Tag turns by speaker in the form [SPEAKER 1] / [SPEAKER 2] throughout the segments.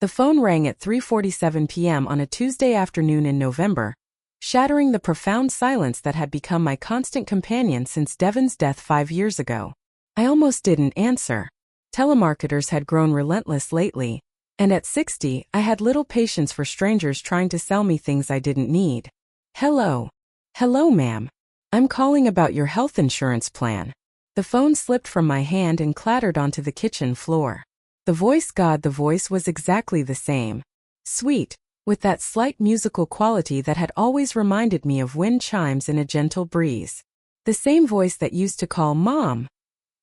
[SPEAKER 1] The phone rang at 3:47 p.m. on a Tuesday afternoon in November, shattering the profound silence that had become my constant companion since Devon's death 5 years ago. I almost didn't answer. Telemarketers had grown relentless lately, and at 60, I had little patience for strangers trying to sell me things I didn't need. Hello. Hello, ma'am. I'm calling about your health insurance plan. The phone slipped from my hand and clattered onto the kitchen floor. The voice was exactly the same. Sweet, with that slight musical quality that had always reminded me of wind chimes in a gentle breeze. The same voice that used to call Mom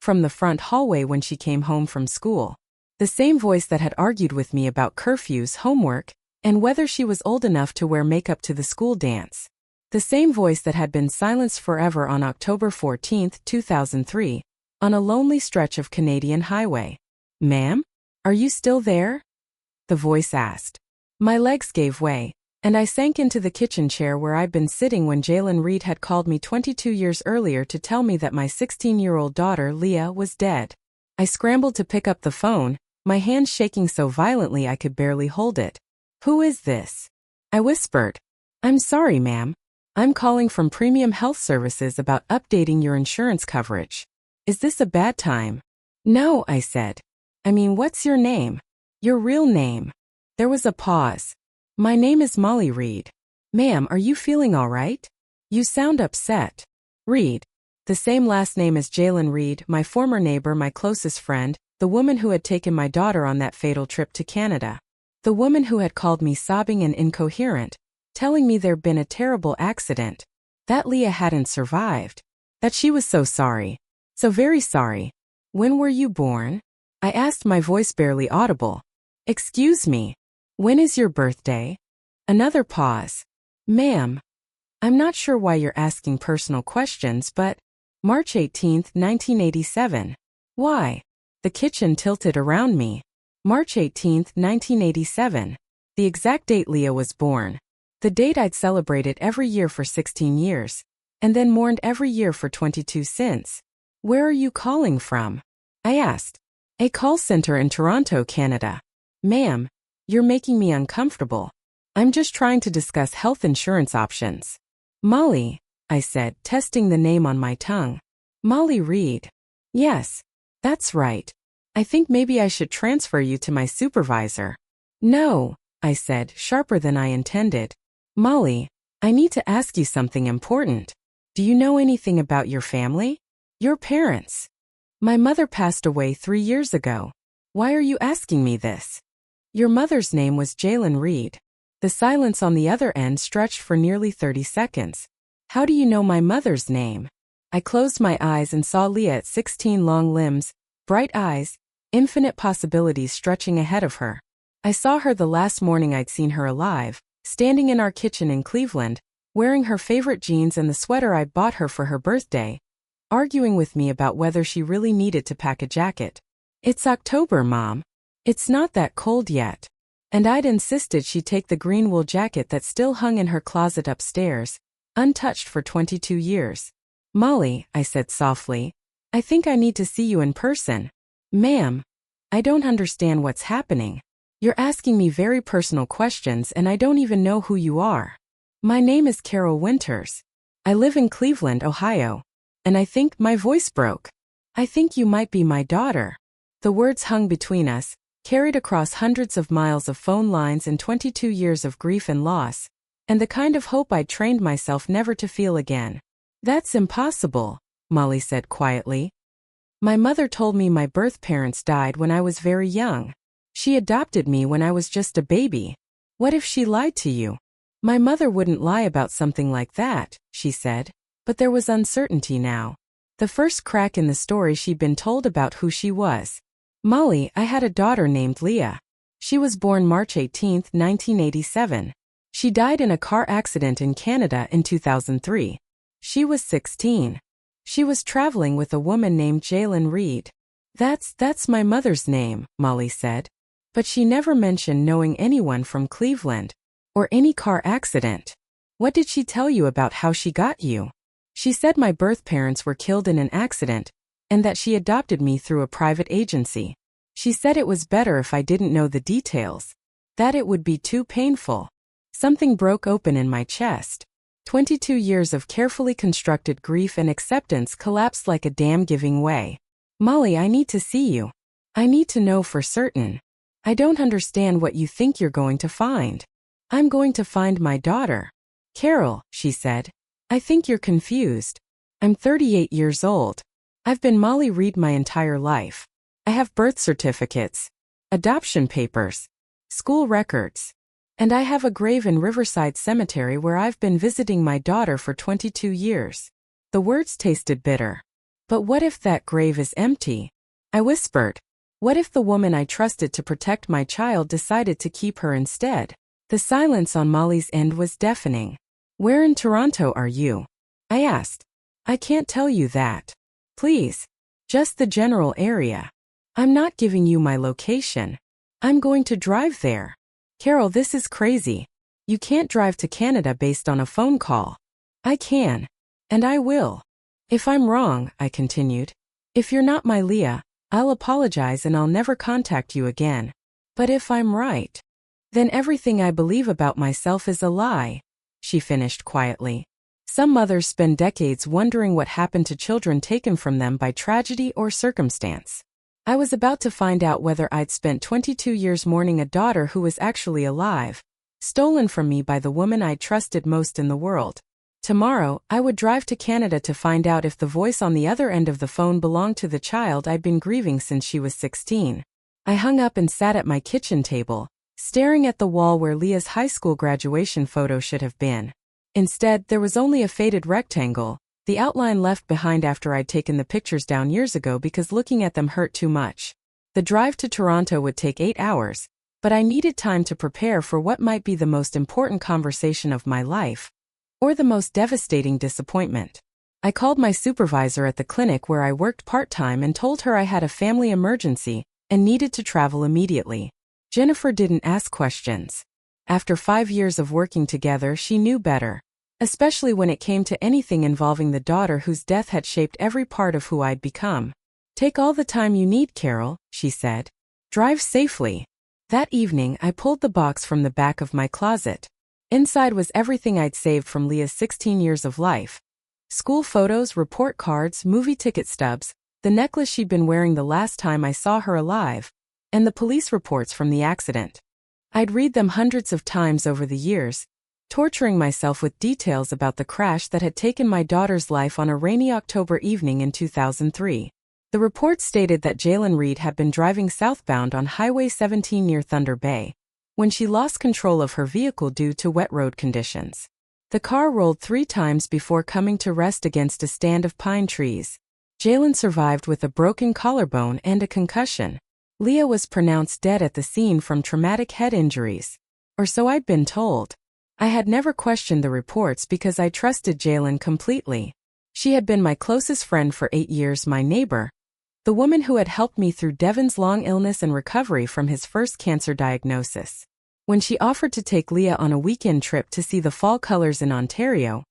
[SPEAKER 1] from the front hallway when she came home from school. The same voice that had argued with me about curfews, homework, and whether she was old enough to wear makeup to the school dance. The same voice that had been silenced forever on October 14, 2003, on a lonely stretch of Canadian highway. Ma'am? Are you still there? The voice asked. My legs gave way, and I sank into the kitchen chair where I'd been sitting when Jalen Reed had called me 22 years earlier to tell me that my 16-year-old daughter, Leah, was dead. I scrambled to pick up the phone, my hands shaking so violently I could barely hold it. Who is this? I whispered. I'm sorry, ma'am. I'm calling from Premium Health Services about updating your insurance coverage. Is this a bad time? No, I said. I mean, what's your name? Your real name. There was a pause. My name is Molly Reed. Ma'am, are you feeling all right? You sound upset. Reed. The same last name as Jalen Reed, my former neighbor, my closest friend, the woman who had taken my daughter on that fatal trip to Canada. The woman who had called me sobbing and incoherent, telling me there'd been a terrible accident, that Leah hadn't survived, that she was so sorry, so very sorry. When were you born? I asked, my voice barely audible. Excuse me. When is your birthday? Another pause. Ma'am, I'm not sure why you're asking personal questions, but March 18, 1987. Why? The kitchen tilted around me. March 18, 1987. The exact date Leah was born. The date I'd celebrated every year for 16 years, and then mourned every year for 22 since. Where are you calling from? I asked. A call center in Toronto, Canada. Ma'am, you're making me uncomfortable. I'm just trying to discuss health insurance options. Molly, I said, testing the name on my tongue. Molly Reed. Yes, that's right. I think maybe I should transfer you to my supervisor. No, I said, sharper than I intended. Molly, I need to ask you something important. Do you know anything about your family? Your parents? My mother passed away 3 years ago. Why are you asking me this? Your mother's name was Jalen Reed. The silence on the other end stretched for nearly 30 seconds. How do you know my mother's name? I closed my eyes and saw Leah at 16, long limbs, bright eyes, infinite possibilities stretching ahead of her. I saw her the last morning I'd seen her alive, standing in our kitchen in Cleveland, wearing her favorite jeans and the sweater I'd bought her for her birthday, arguing with me about whether she really needed to pack a jacket. It's October, Mom. It's not that cold yet. And I'd insisted she take the green wool jacket that still hung in her closet upstairs, untouched for 22 years. Molly, I said softly, I think I need to see you in person. Ma'am, I don't understand what's happening. You're asking me very personal questions and I don't even know who you are. My name is Carol Winters. I live in Cleveland, Ohio. And I think my voice broke. I think you might be my daughter. The words hung between us, carried across hundreds of miles of phone lines and 22 years of grief and loss, and the kind of hope I'd trained myself never to feel again. That's impossible, Molly said quietly. My mother told me my birth parents died when I was very young. She adopted me when I was just a baby. What if she lied to you? My mother wouldn't lie about something like that, she said, but there was uncertainty now. The first crack in the story she'd been told about who she was. Molly, I had a daughter named Leah. She was born March 18, 1987. She died in a car accident in Canada in 2003. She was 16. She was traveling with a woman named Jalen Reed. That's my mother's name, Molly said. But she never mentioned knowing anyone from Cleveland, or any car accident. What did she tell you about how she got you? She said my birth parents were killed in an accident, and that she adopted me through a private agency. She said it was better if I didn't know the details. That it would be too painful. Something broke open in my chest. 22 years of carefully constructed grief and acceptance collapsed like a dam giving way. Molly, I need to see you. I need to know for certain. I don't understand what you think you're going to find. I'm going to find my daughter. Carol, she said. I think you're confused. I'm 38 years old. I've been Molly Reed my entire life. I have birth certificates, adoption papers, school records, and I have a grave in Riverside Cemetery where I've been visiting my daughter for 22 years. The words tasted bitter. But what if that grave is empty? I whispered. What if the woman I trusted to protect my child decided to keep her instead? The silence on Molly's end was deafening. Where in Toronto are you? I asked. I can't tell you that. Please. Just the general area. I'm not giving you my location. I'm going to drive there. Carol, this is crazy. You can't drive to Canada based on a phone call. I can. And I will. If I'm wrong, I continued. If you're not my Leah, I'll apologize and I'll never contact you again. But if I'm right, then everything I believe about myself is a lie, she finished quietly. Some mothers spend decades wondering what happened to children taken from them by tragedy or circumstance. I was about to find out whether I'd spent 22 years mourning a daughter who was actually alive, stolen from me by the woman I trusted most in the world. Tomorrow, I would drive to Canada to find out if the voice on the other end of the phone belonged to the child I'd been grieving since she was 16. I hung up and sat at my kitchen table, staring at the wall where Leah's high school graduation photo should have been. Instead, there was only a faded rectangle, the outline left behind after I'd taken the pictures down years ago because looking at them hurt too much. The drive to Toronto would take 8 hours, but I needed time to prepare for what might be the most important conversation of my life, or the most devastating disappointment. I called my supervisor at the clinic where I worked part-time and told her I had a family emergency and needed to travel immediately. Jennifer didn't ask questions. After 5 years of working together, she knew better, especially when it came to anything involving the daughter whose death had shaped every part of who I'd become. Take all the time you need, Carol, she said. Drive safely. That evening, I pulled the box from the back of my closet. Inside was everything I'd saved from Leah's 16 years of life. School photos, report cards, movie ticket stubs, the necklace she'd been wearing the last time I saw her alive, and the police reports from the accident. I'd read them hundreds of times over the years, torturing myself with details about the crash that had taken my daughter's life on a rainy October evening in 2003. The report stated that Jalen Reed had been driving southbound on Highway 17 near Thunder Bay when she lost control of her vehicle due to wet road conditions. The car rolled 3 times before coming to rest against a stand of pine trees. Jalen survived with a broken collarbone and a concussion. Leah was pronounced dead at the scene from traumatic head injuries. Or so I'd been told. I had never questioned the reports because I trusted Jalen completely. She had been my closest friend for 8 years, my neighbor, the woman who had helped me through Devin's long illness and recovery from his first cancer diagnosis. When she offered to take Leah on a weekend trip to see the fall colors in Ontario,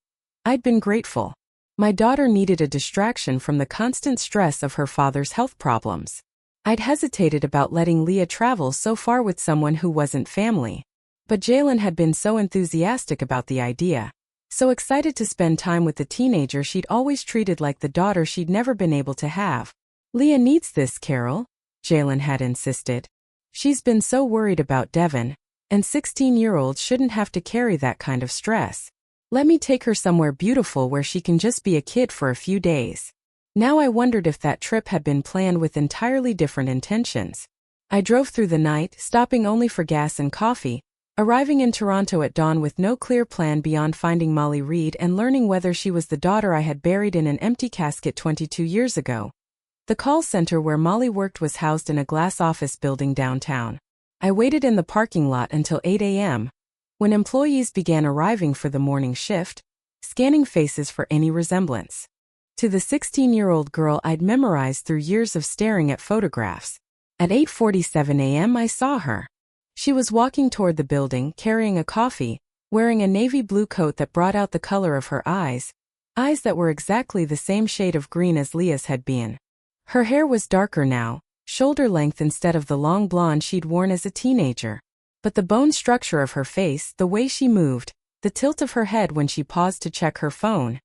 [SPEAKER 1] I'd been grateful. My daughter needed a distraction from the constant stress of her father's health problems. I'd hesitated about letting Leah travel so far with someone who wasn't family. But Jalen had been so enthusiastic about the idea, so excited to spend time with the teenager she'd always treated like the daughter she'd never been able to have. Leah needs this, Carol, Jalen had insisted. She's been so worried about Devin, and 16-year-olds shouldn't have to carry that kind of stress. Let me take her somewhere beautiful where she can just be a kid for a few days. Now I wondered if that trip had been planned with entirely different intentions. I drove through the night, stopping only for gas and coffee, arriving in Toronto at dawn with no clear plan beyond finding Molly Reed and learning whether she was the daughter I had buried in an empty casket 22 years ago. The call center where Molly worked was housed in a glass office building downtown. I waited in the parking lot until 8 a.m., when employees began arriving for the morning shift, scanning faces for any resemblance to the 16-year-old girl I'd memorized through years of staring at photographs. At 8:47 a.m. I saw her. She was walking toward the building, carrying a coffee, wearing a navy blue coat that brought out the color of her eyes that were exactly the same shade of green as Leah's had been. Her hair was darker now, shoulder length instead of the long blonde she'd worn as a teenager. But the bone structure of her face, the way she moved, the tilt of her head when she paused to check her phone,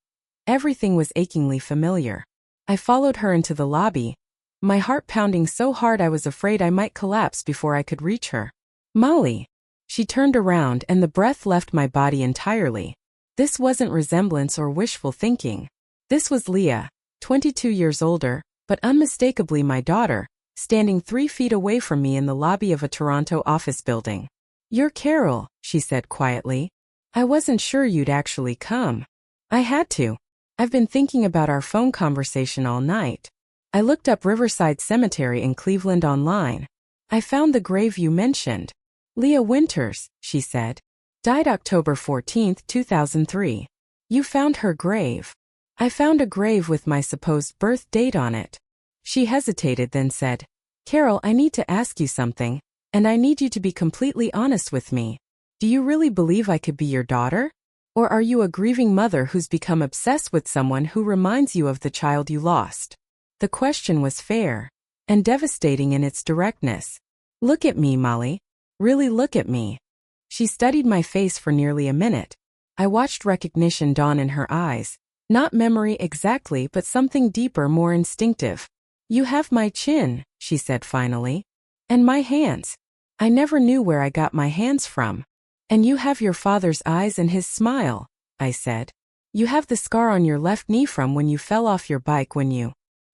[SPEAKER 1] everything was achingly familiar. I followed her into the lobby, my heart pounding so hard I was afraid I might collapse before I could reach her. "Molly." She turned around and the breath left my body entirely. This wasn't resemblance or wishful thinking. This was Leah, 22 years older, but unmistakably my daughter, standing 3 feet away from me in the lobby of a Toronto office building. "You're Carol," she said quietly. "I wasn't sure you'd actually come." I had to. I've been thinking about our phone conversation all night. I looked up Riverside Cemetery in Cleveland online. I found the grave you mentioned. "Leah Winters," she said. "Died October 14, 2003. You found her grave." "I found a grave with my supposed birth date on it." She hesitated, then said, "Carol, I need to ask you something, and I need you to be completely honest with me. Do you really believe I could be your daughter? Or are you a grieving mother who's become obsessed with someone who reminds you of the child you lost?" The question was fair and devastating in its directness. "Look at me, Molly. Really look at me." She studied my face for nearly a minute. I watched recognition dawn in her eyes. Not memory exactly, but something deeper, more instinctive. "You have my chin," she said finally. "And my hands. I never knew where I got my hands from." "And you have your father's eyes and his smile," I said. "You have the scar on your left knee from when you fell off your bike when you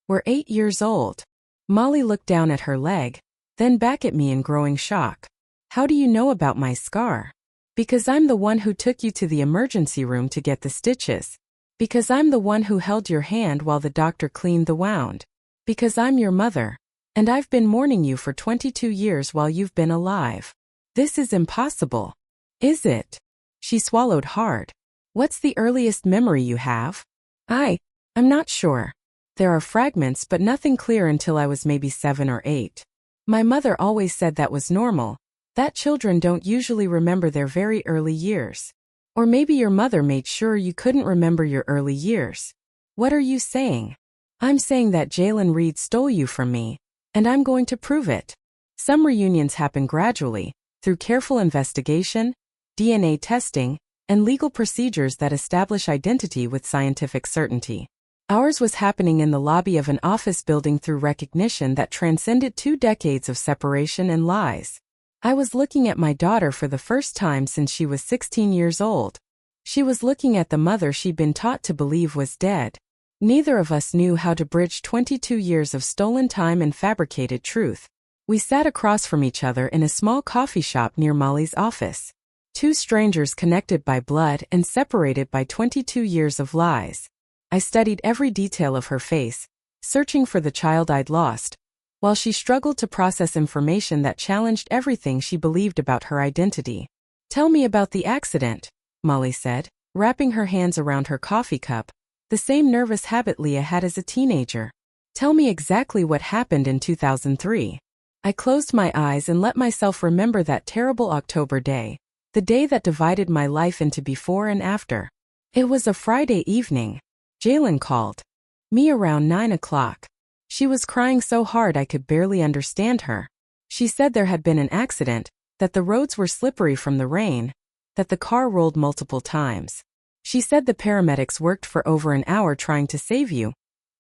[SPEAKER 1] were 8 years old." Molly looked down at her leg, then back at me in growing shock. "How do you know about my scar?" "Because I'm the one who took you to the emergency room to get the stitches. Because I'm the one who held your hand while the doctor cleaned the wound. Because I'm your mother. And I've been mourning you for 22 years while you've been alive." "This is impossible." "Is it?" She swallowed hard. "What's the earliest memory you have?" I'm not sure. There are fragments but nothing clear until I was maybe 7 or 8. My mother always said that was normal, that children don't usually remember their very early years. Or maybe your mother made sure you couldn't remember your early years. "What are you saying?" "I'm saying that Jalen Reed stole you from me, and I'm going to prove it." Some reunions happen gradually, through careful investigation, DNA testing, and legal procedures that establish identity with scientific certainty. Ours was happening in the lobby of an office building through recognition that transcended 2 decades of separation and lies. I was looking at my daughter for the first time since she was 16 years old. She was looking at the mother she'd been taught to believe was dead. Neither of us knew how to bridge 22 years of stolen time and fabricated truth. We sat across from each other in a small coffee shop near Molly's office. 2 strangers connected by blood and separated by 22 years of lies. I studied every detail of her face, searching for the child I'd lost, while she struggled to process information that challenged everything she believed about her identity. "Tell me about the accident," Molly said, wrapping her hands around her coffee cup, the same nervous habit Leah had as a teenager. "Tell me exactly what happened in 2003. I closed my eyes and let myself remember that terrible October day, the day that divided my life into before and after. It was a Friday evening. Jalen called me around 9 o'clock. She was crying so hard I could barely understand her. She said there had been an accident, that the roads were slippery from the rain, that the car rolled multiple times. She said the paramedics worked for over an hour trying to save you,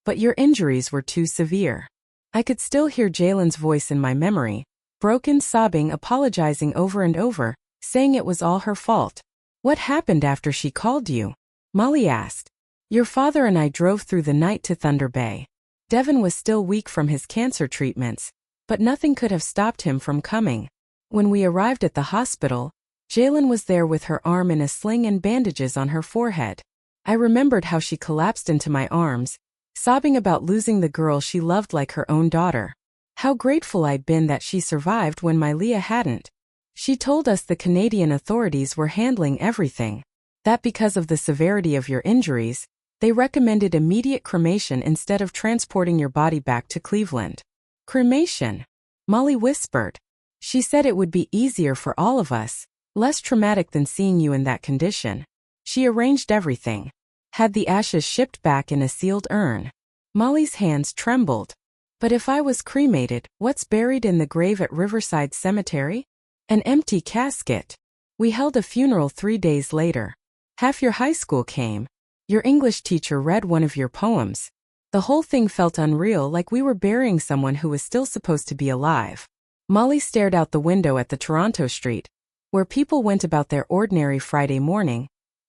[SPEAKER 1] but your injuries were too severe." I could still hear Jalen's voice in my memory, broken, sobbing, apologizing over and over, saying it was all her fault. "What happened after she called you?" Molly asked. "Your father and I drove through the night to Thunder Bay. Devin was still weak from his cancer treatments, but nothing could have stopped him from coming. When we arrived at the hospital, Jalen was there with her arm in a sling and bandages on her forehead. I remembered how she collapsed into my arms, sobbing about losing the girl she loved like her own daughter. How grateful I'd been that she survived when my Leah hadn't. She told us the Canadian authorities were handling everything, that because of the severity of your injuries, they recommended immediate cremation instead of transporting your body back to Cleveland." "Cremation?" Molly whispered. "She said it would be easier for all of us, less traumatic than seeing you in that condition. She arranged everything. Had the ashes shipped back in a sealed urn." Molly's hands trembled. "But if I was cremated, what's buried in the grave at Riverside Cemetery?" An empty casket. We held a funeral 3 days later. Half your high school came. Your English teacher read one of your poems. The whole thing felt unreal, like we were burying someone who was still supposed to be alive. Molly stared out the window at the Toronto street, where people went about their ordinary Friday morning,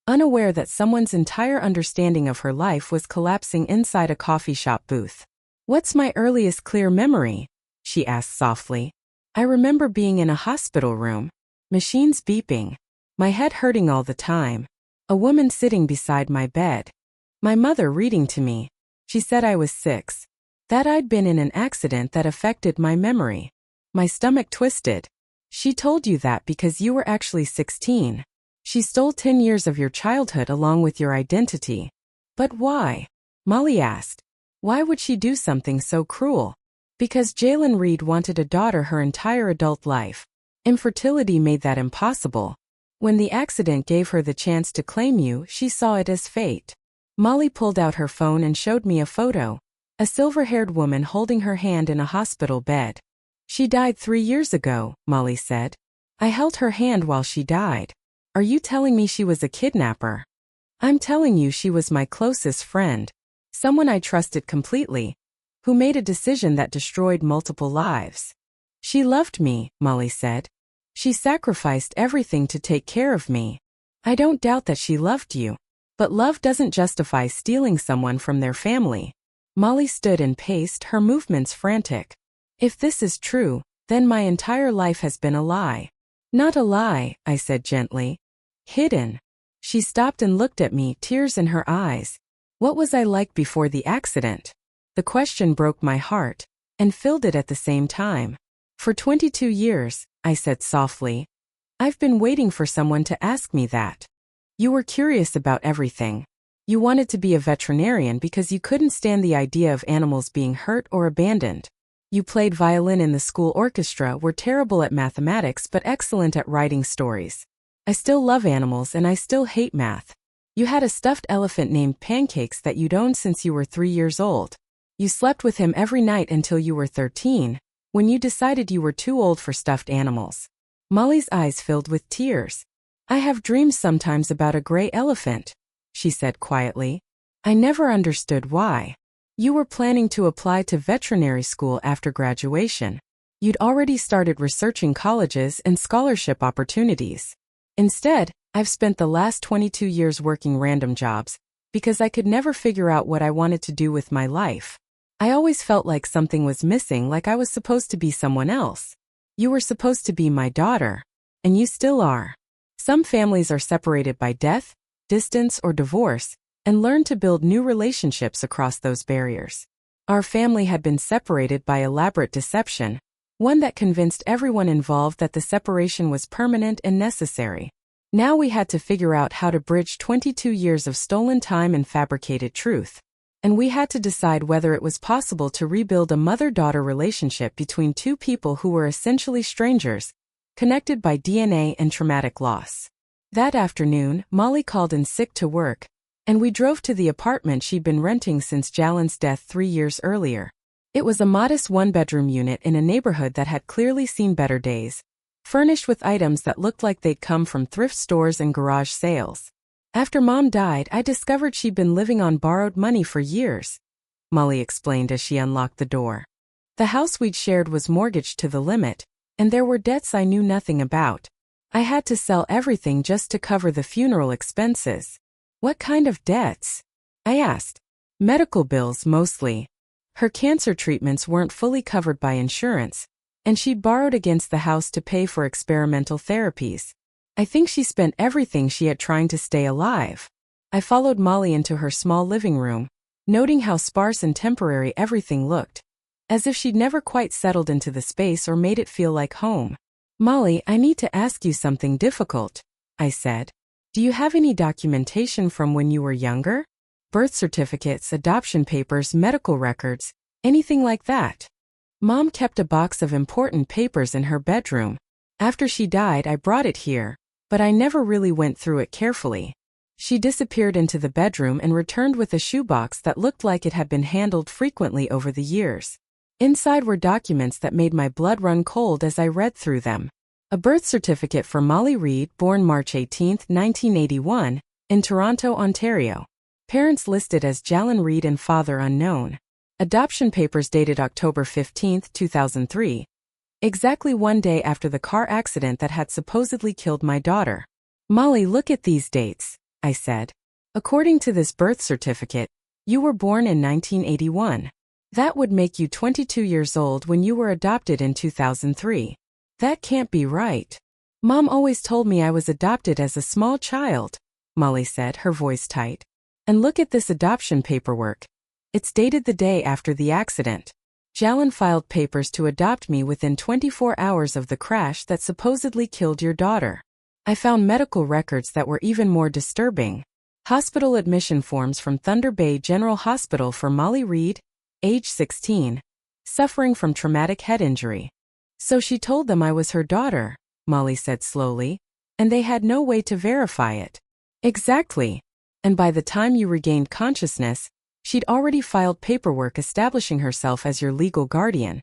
[SPEAKER 1] unaware that someone's entire understanding of her life was collapsing inside a coffee shop booth. "What's my earliest clear memory?" she asked softly. "I remember being in a hospital room, machines beeping, my head hurting all the time, a woman sitting beside my bed, my mother reading to me. She said I was 6, that I'd been in an accident that affected my memory. My stomach twisted. She told you that because you were actually 16. She stole 10 years of your childhood along with your identity." "But why?" Molly asked. "Why would she do something so cruel?" "Because Jalen Reed wanted a daughter her entire adult life. Infertility made that impossible. When the accident gave her the chance to claim you, she saw it as fate." Molly pulled out her phone and showed me a photo. A silver-haired woman holding her hand in a hospital bed. "She died 3 years ago," Molly said. "I held her hand while she died." "Are you telling me she was a kidnapper?" "I'm telling you she was my closest friend. Someone I trusted completely, who made a decision that destroyed multiple lives. She loved me," Molly said. "She sacrificed everything to take care of me." "I don't doubt that she loved you. But love doesn't justify stealing someone from their family." Molly stood and paced, her movements frantic. "If this is true, then my entire life has been a lie." "Not a lie," I said gently. "Hidden." She stopped and looked at me, tears in her eyes. "What was I like before the accident?" The question broke my heart, and filled it at the same time. "For 22 years, I said softly. "I've been waiting for someone to ask me that. You were curious about everything. You wanted to be a veterinarian because you couldn't stand the idea of animals being hurt or abandoned. You played violin in the school orchestra, were terrible at mathematics but excellent at writing stories. I still love animals and I still hate math. You had a stuffed elephant named Pancakes that you'd owned since you were 3 years old. You slept with him every night until you were 13, when you decided you were too old for stuffed animals." Molly's eyes filled with tears. "I have dreams sometimes about a gray elephant," she said quietly. "I never understood why. You were planning to apply to veterinary school after graduation. You'd already started researching colleges and scholarship opportunities. Instead, I've spent the last 22 years working random jobs, because I could never figure out what I wanted to do with my life. I always felt like something was missing, like I was supposed to be someone else. You were supposed to be my daughter. And you still are. Some families are separated by death, distance, or divorce, and learn to build new relationships across those barriers. Our family had been separated by elaborate deception, one that convinced everyone involved that the separation was permanent and necessary. Now we had to figure out how to bridge 22 years of stolen time and fabricated truth. And we had to decide whether it was possible to rebuild a mother-daughter relationship between two people who were essentially strangers, connected by DNA and traumatic loss. That afternoon, Molly called in sick to work, and we drove to the apartment she'd been renting since Jalen's death 3 years earlier. It was a modest one-bedroom unit in a neighborhood that had clearly seen better days, furnished with items that looked like they'd come from thrift stores and garage sales. "After Mom died, I discovered she'd been living on borrowed money for years," Molly explained as she unlocked the door. "The house we'd shared was mortgaged to the limit, and there were debts I knew nothing about. I had to sell everything just to cover the funeral expenses." "What kind of debts?" I asked. "Medical bills, mostly. Her cancer treatments weren't fully covered by insurance, and she'd borrowed against the house to pay for experimental therapies. I think she spent everything she had trying to stay alive." I followed Molly into her small living room, noting how sparse and temporary everything looked, as if she'd never quite settled into the space or made it feel like home. "Molly, I need to ask you something difficult," I said. "Do you have any documentation from when you were younger? Birth certificates, adoption papers, medical records, anything like that?" "Mom kept a box of important papers in her bedroom. After she died, I brought it here, but I never really went through it carefully." She disappeared into the bedroom and returned with a shoebox that looked like it had been handled frequently over the years. Inside were documents that made my blood run cold as I read through them. A birth certificate for Molly Reed, born March 18, 1981, in Toronto, Ontario. Parents listed as Jalyn Reed and father unknown. Adoption papers dated October 15, 2003. Exactly one day after the car accident that had supposedly killed my daughter. Molly, look at these dates, I said. According to this birth certificate, you were born in 1981. That would make you 22 years old when you were adopted in 2003. That can't be right. Mom always told me I was adopted as a small child, Molly said, her voice tight. And look at this adoption paperwork. It's dated the day after the accident. Jalyn filed papers to adopt me within 24 hours of the crash that supposedly killed your daughter. I found medical records that were even more disturbing. Hospital admission forms from Thunder Bay General Hospital for Molly Reed, age 16, suffering from traumatic head injury. So she told them I was her daughter, Molly said slowly, and they had no way to verify it. Exactly. And by the time you regained consciousness, she'd already filed paperwork establishing herself as your legal guardian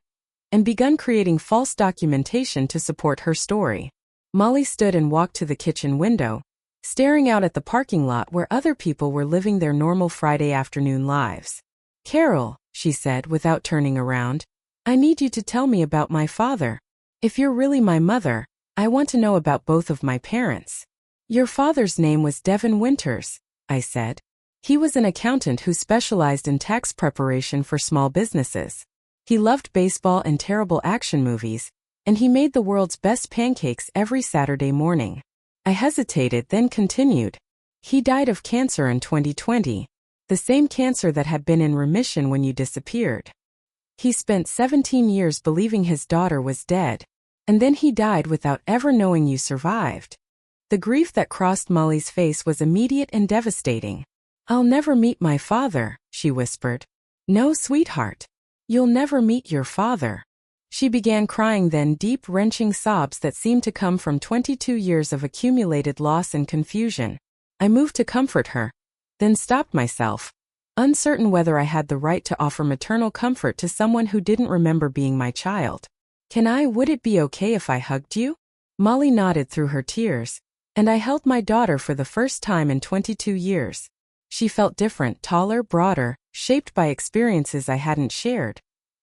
[SPEAKER 1] and begun creating false documentation to support her story. Molly stood and walked to the kitchen window, staring out at the parking lot where other people were living their normal Friday afternoon lives. Carol, she said without turning around, I need you to tell me about my father. If you're really my mother, I want to know about both of my parents. Your father's name was Devin Winters, I said. He was an accountant who specialized in tax preparation for small businesses. He loved baseball and terrible action movies, and he made the world's best pancakes every Saturday morning. I hesitated, then continued. He died of cancer in 2020, the same cancer that had been in remission when you disappeared. He spent 17 years believing his daughter was dead, and then he died without ever knowing you survived. The grief that crossed Molly's face was immediate and devastating. I'll never meet my father, she whispered. No, sweetheart. You'll never meet your father. She began crying, then deep, wrenching sobs that seemed to come from 22 years of accumulated loss and confusion. I moved to comfort her, then stopped myself, uncertain whether I had the right to offer maternal comfort to someone who didn't remember being my child. Would it be okay if I hugged you? Molly nodded through her tears, and I held my daughter for the first time in 22 years. She felt different, taller, broader, shaped by experiences I hadn't shared.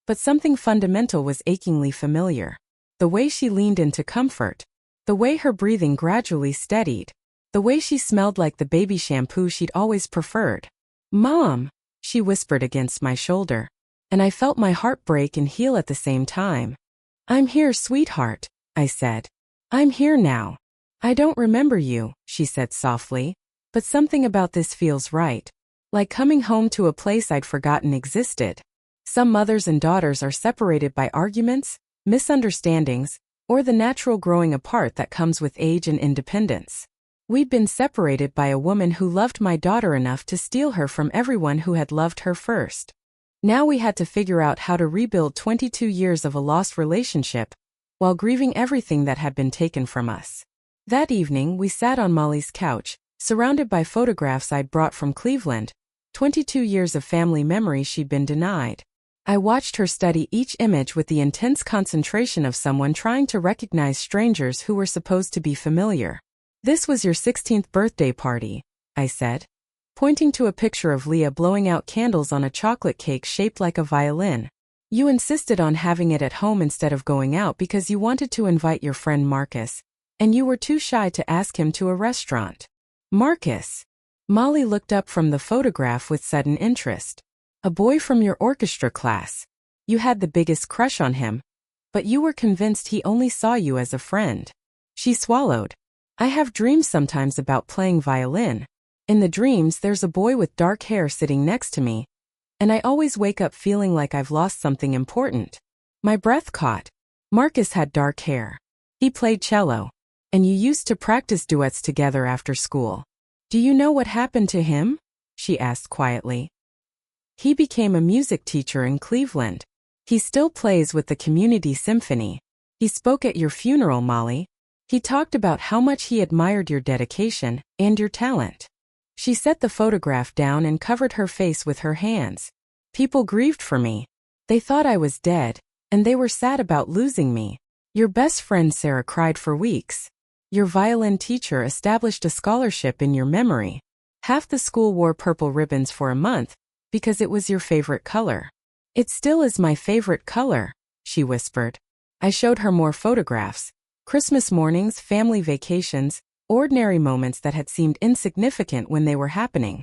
[SPEAKER 1] But something fundamental was achingly familiar. The way she leaned into comfort. The way her breathing gradually steadied. The way she smelled like the baby shampoo she'd always preferred. Mom, she whispered against my shoulder. And I felt my heart break and heal at the same time. I'm here, sweetheart, I said. I'm here now. I don't remember you, she said softly. But something about this feels right. Like coming home to a place I'd forgotten existed. Some mothers and daughters are separated by arguments, misunderstandings, or the natural growing apart that comes with age and independence. We'd been separated by a woman who loved my daughter enough to steal her from everyone who had loved her first. Now we had to figure out how to rebuild 22 years of a lost relationship, while grieving everything that had been taken from us. That evening, we sat on Molly's couch, surrounded by photographs I'd brought from Cleveland, 22 years of family memories she'd been denied. I watched her study each image with the intense concentration of someone trying to recognize strangers who were supposed to be familiar. This was your 16th birthday party, I said, pointing to a picture of Leah blowing out candles on a chocolate cake shaped like a violin. You insisted on having it at home instead of going out because you wanted to invite your friend Marcus, and you were too shy to ask him to a restaurant. Marcus. Molly looked up from the photograph with sudden interest. A boy from your orchestra class. You had the biggest crush on him, but you were convinced he only saw you as a friend. She swallowed. I have dreams sometimes about playing violin. In the dreams, there's a boy with dark hair sitting next to me, and I always wake up feeling like I've lost something important. My breath caught. Marcus had dark hair. He played cello, and you used to practice duets together after school. Do you know what happened to him? She asked quietly. He became a music teacher in Cleveland. He still plays with the community symphony. He spoke at your funeral, Molly. He talked about how much he admired your dedication and your talent. She set the photograph down and covered her face with her hands. People grieved for me. They thought I was dead, and they were sad about losing me. Your best friend Sarah cried for weeks. Your violin teacher established a scholarship in your memory. Half the school wore purple ribbons for a month because it was your favorite color. It still is my favorite color, she whispered. I showed her more photographs. Christmas mornings, family vacations, ordinary moments that had seemed insignificant when they were happening,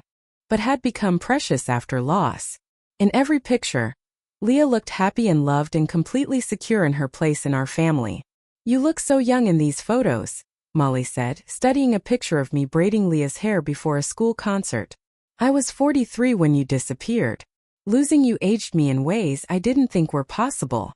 [SPEAKER 1] but had become precious after loss. In every picture, Leah looked happy and loved and completely secure in her place in our family. You look so young in these photos, Molly said, studying a picture of me braiding Leah's hair before a school concert. I was 43 when you disappeared. Losing you aged me in ways I didn't think were possible.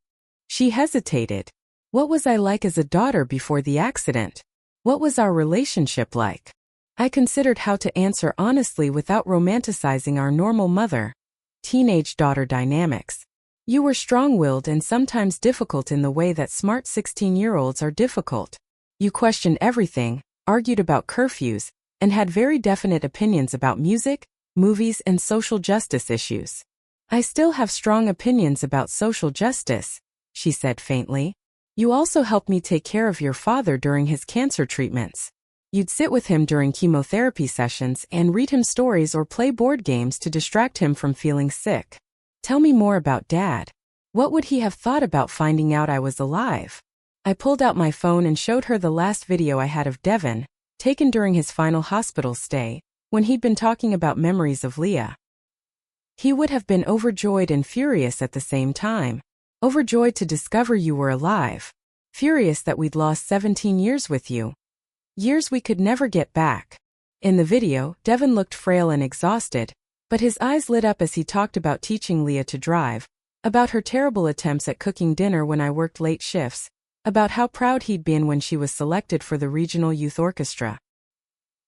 [SPEAKER 1] She hesitated. What was I like as a daughter before the accident? What was our relationship like? I considered how to answer honestly without romanticizing our normal mother-teenage daughter dynamics. You were strong-willed and sometimes difficult in the way that smart 16-year-olds are difficult. You questioned everything, argued about curfews, and had very definite opinions about music, movies, and social justice issues. I still have strong opinions about social justice, she said faintly. You also helped me take care of your father during his cancer treatments. You'd sit with him during chemotherapy sessions and read him stories or play board games to distract him from feeling sick. Tell me more about Dad. What would he have thought about finding out I was alive? I pulled out my phone and showed her the last video I had of Devin, taken during his final hospital stay, when he'd been talking about memories of Leah. He would have been overjoyed and furious at the same time. Overjoyed to discover you were alive. Furious that we'd lost 17 years with you. Years we could never get back. In the video, Devin looked frail and exhausted, but his eyes lit up as he talked about teaching Leah to drive, about her terrible attempts at cooking dinner when I worked late shifts, about how proud he'd been when she was selected for the regional youth orchestra.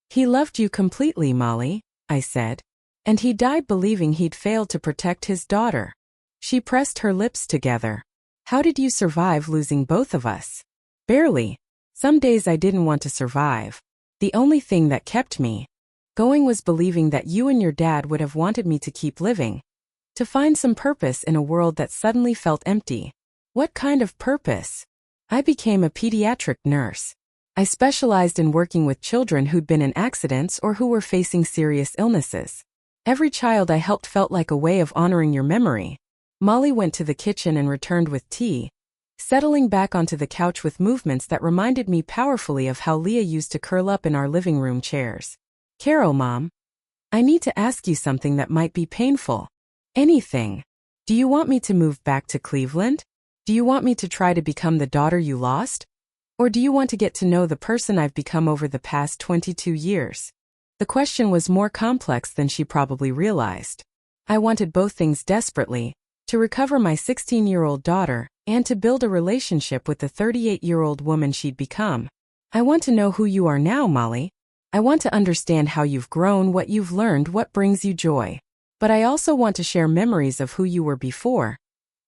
[SPEAKER 1] He loved you completely, Molly, I said, and he died believing he'd failed to protect his daughter. She pressed her lips together. How did you survive losing both of us? Barely. Some days I didn't want to survive. The only thing that kept me going was believing that you and your dad would have wanted me to keep living, to find some purpose in a world that suddenly felt empty. What kind of purpose? I became a pediatric nurse. I specialized in working with children who'd been in accidents or who were facing serious illnesses. Every child I helped felt like a way of honoring your memory. Molly went to the kitchen and returned with tea, settling back onto the couch with movements that reminded me powerfully of how Leah used to curl up in our living room chairs. Carol, Mom, I need to ask you something that might be painful. Anything. Do you want me to move back to Cleveland? Do you want me to try to become the daughter you lost? Or do you want to get to know the person I've become over the past 22 years? The question was more complex than she probably realized. I wanted both things desperately, to recover my 16-year-old daughter, and to build a relationship with the 38-year-old woman she'd become. I want to know who you are now, Molly. I want to understand how you've grown, what you've learned, what brings you joy. But I also want to share memories of who you were before,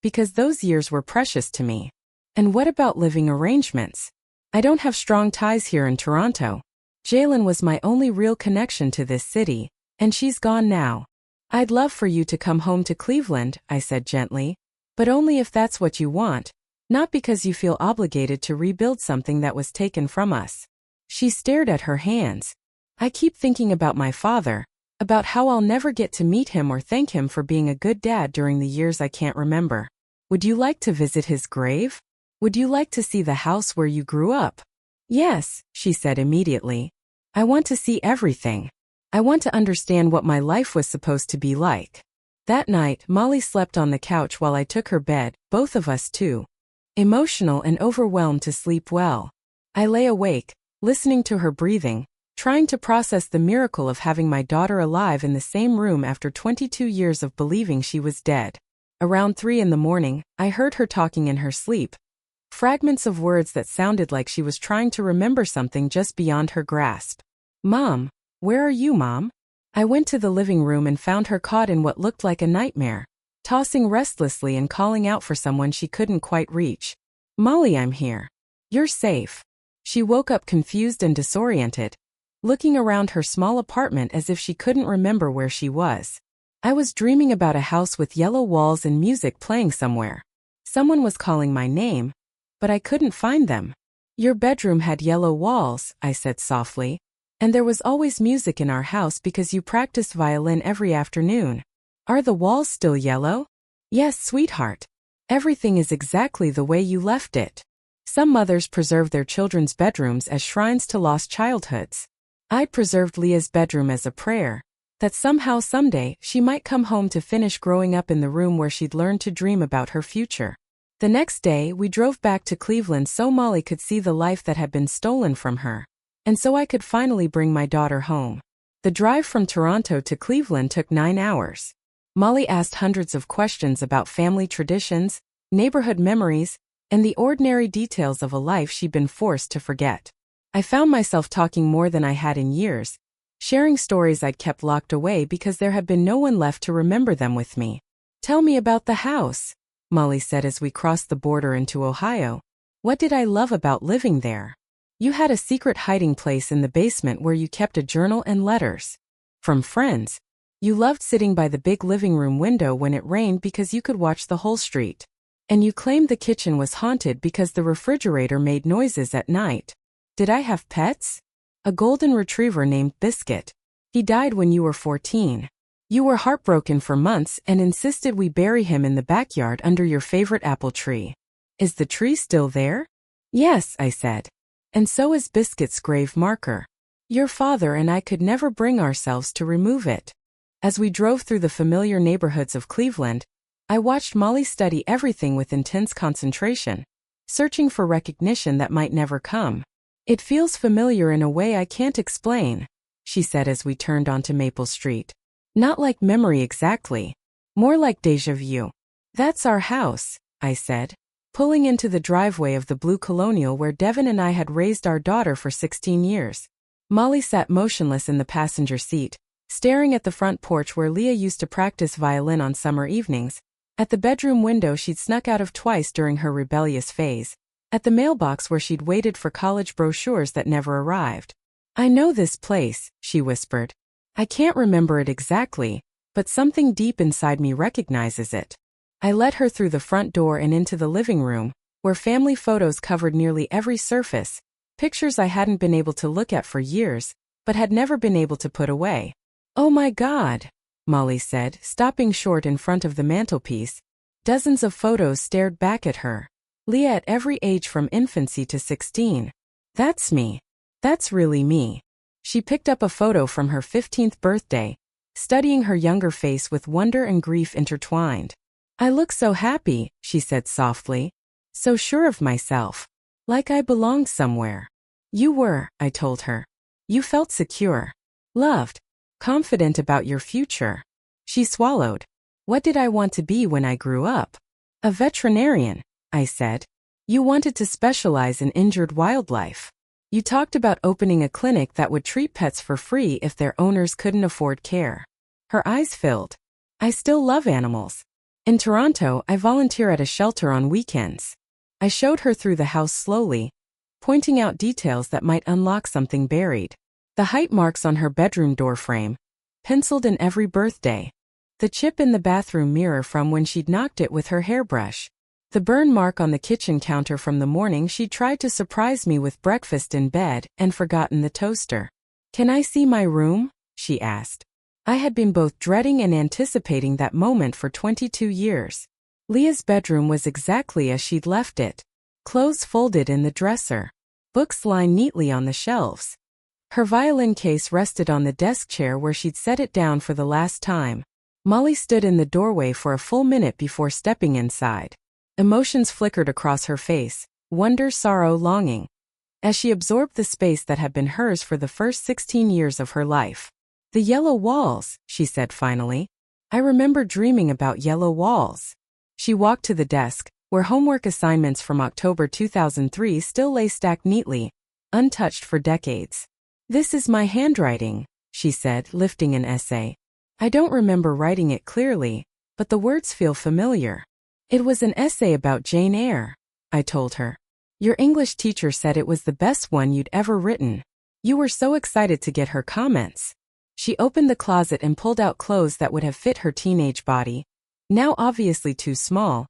[SPEAKER 1] because those years were precious to me. And what about living arrangements? I don't have strong ties here in Toronto. Jalen was my only real connection to this city, and she's gone now. I'd love for you to come home to Cleveland, I said gently, but only if that's what you want, not because you feel obligated to rebuild something that was taken from us. She stared at her hands. I keep thinking about my father, about how I'll never get to meet him or thank him for being a good dad during the years I can't remember. Would you like to visit his grave? Would you like to see the house where you grew up? Yes, she said immediately. I want to see everything. I want to understand what my life was supposed to be like. That night, Molly slept on the couch while I took her bed, both of us too emotional and overwhelmed to sleep well. I lay awake, listening to her breathing, trying to process the miracle of having my daughter alive in the same room after 22 years of believing she was dead. Around 3 a.m, I heard her talking in her sleep. Fragments of words that sounded like she was trying to remember something just beyond her grasp. Mom, where are you, Mom? I went to the living room and found her caught in what looked like a nightmare, tossing restlessly and calling out for someone she couldn't quite reach. Molly, I'm here. You're safe. She woke up confused and disoriented, looking around her small apartment as if she couldn't remember where she was. I was dreaming about a house with yellow walls and music playing somewhere. Someone was calling my name, but I couldn't find them. Your bedroom had yellow walls, I said softly. And there was always music in our house because you practiced violin every afternoon. Are the walls still yellow? Yes, sweetheart. Everything is exactly the way you left it. Some mothers preserve their children's bedrooms as shrines to lost childhoods. I preserved Leah's bedroom as a prayer, that somehow someday she might come home to finish growing up in the room where she'd learned to dream about her future. The next day, we drove back to Cleveland so Molly could see the life that had been stolen from her, and so I could finally bring my daughter home. The drive from Toronto to Cleveland took 9 hours. Molly asked hundreds of questions about family traditions, neighborhood memories, and the ordinary details of a life she'd been forced to forget. I found myself talking more than I had in years, sharing stories I'd kept locked away because there had been no one left to remember them with me. Tell me about the house, Molly said as we crossed the border into Ohio. What did I love about living there? You had a secret hiding place in the basement where you kept a journal and letters from friends. You loved sitting by the big living room window when it rained because you could watch the whole street. And you claimed the kitchen was haunted because the refrigerator made noises at night. Did I have pets? A golden retriever named Biscuit. He died when you were 14. You were heartbroken for months and insisted we bury him in the backyard under your favorite apple tree. Is the tree still there? Yes, I said. And so is Biscuit's grave marker. Your father and I could never bring ourselves to remove it. As we drove through the familiar neighborhoods of Cleveland, I watched Molly study everything with intense concentration, searching for recognition that might never come. It feels familiar in a way I can't explain, she said as we turned onto Maple Street. Not like memory exactly. More like déjà vu. That's our house, I said, pulling into the driveway of the blue Colonial where Devin and I had raised our daughter for 16 years. Molly sat motionless in the passenger seat, staring at the front porch where Leah used to practice violin on summer evenings, at the bedroom window she'd snuck out of twice during her rebellious phase, at the mailbox where she'd waited for college brochures that never arrived. I know this place, she whispered. I can't remember it exactly, but something deep inside me recognizes it. I led her through the front door and into the living room, where family photos covered nearly every surface, pictures I hadn't been able to look at for years, but had never been able to put away. Oh my God, Molly said, stopping short in front of the mantelpiece. Dozens of photos stared back at her. Leah at every age from infancy to 16. That's me. That's really me. She picked up a photo from her 15th birthday, studying her younger face with wonder and grief intertwined. I look so happy, she said softly. So sure of myself. Like I belonged somewhere. You were, I told her. You felt secure. Loved. Confident about your future. She swallowed. What did I want to be when I grew up? A veterinarian, I said. You wanted to specialize in injured wildlife. You talked about opening a clinic that would treat pets for free if their owners couldn't afford care. Her eyes filled. I still love animals. In Toronto, I volunteer at a shelter on weekends. I showed her through the house slowly, pointing out details that might unlock something buried. The height marks on her bedroom doorframe, penciled in every birthday. The chip in the bathroom mirror from when she'd knocked it with her hairbrush. The burn mark on the kitchen counter from the morning she tried to surprise me with breakfast in bed and forgotten the toaster. Can I see my room? She asked. I had been both dreading and anticipating that moment for 22 years. Leah's bedroom was exactly as she'd left it. Clothes folded in the dresser. Books lined neatly on the shelves. Her violin case rested on the desk chair where she'd set it down for the last time. Molly stood in the doorway for a full minute before stepping inside. Emotions flickered across her face, wonder, sorrow, longing, as she absorbed the space that had been hers for the first 16 years of her life. The yellow walls, she said finally. I remember dreaming about yellow walls. She walked to the desk, where homework assignments from October 2003 still lay stacked neatly, untouched for decades. This is my handwriting, she said, lifting an essay. I don't remember writing it clearly, but the words feel familiar. It was an essay about Jane Eyre, I told her. Your English teacher said it was the best one you'd ever written. You were so excited to get her comments. She opened the closet and pulled out clothes that would have fit her teenage body, now obviously too small,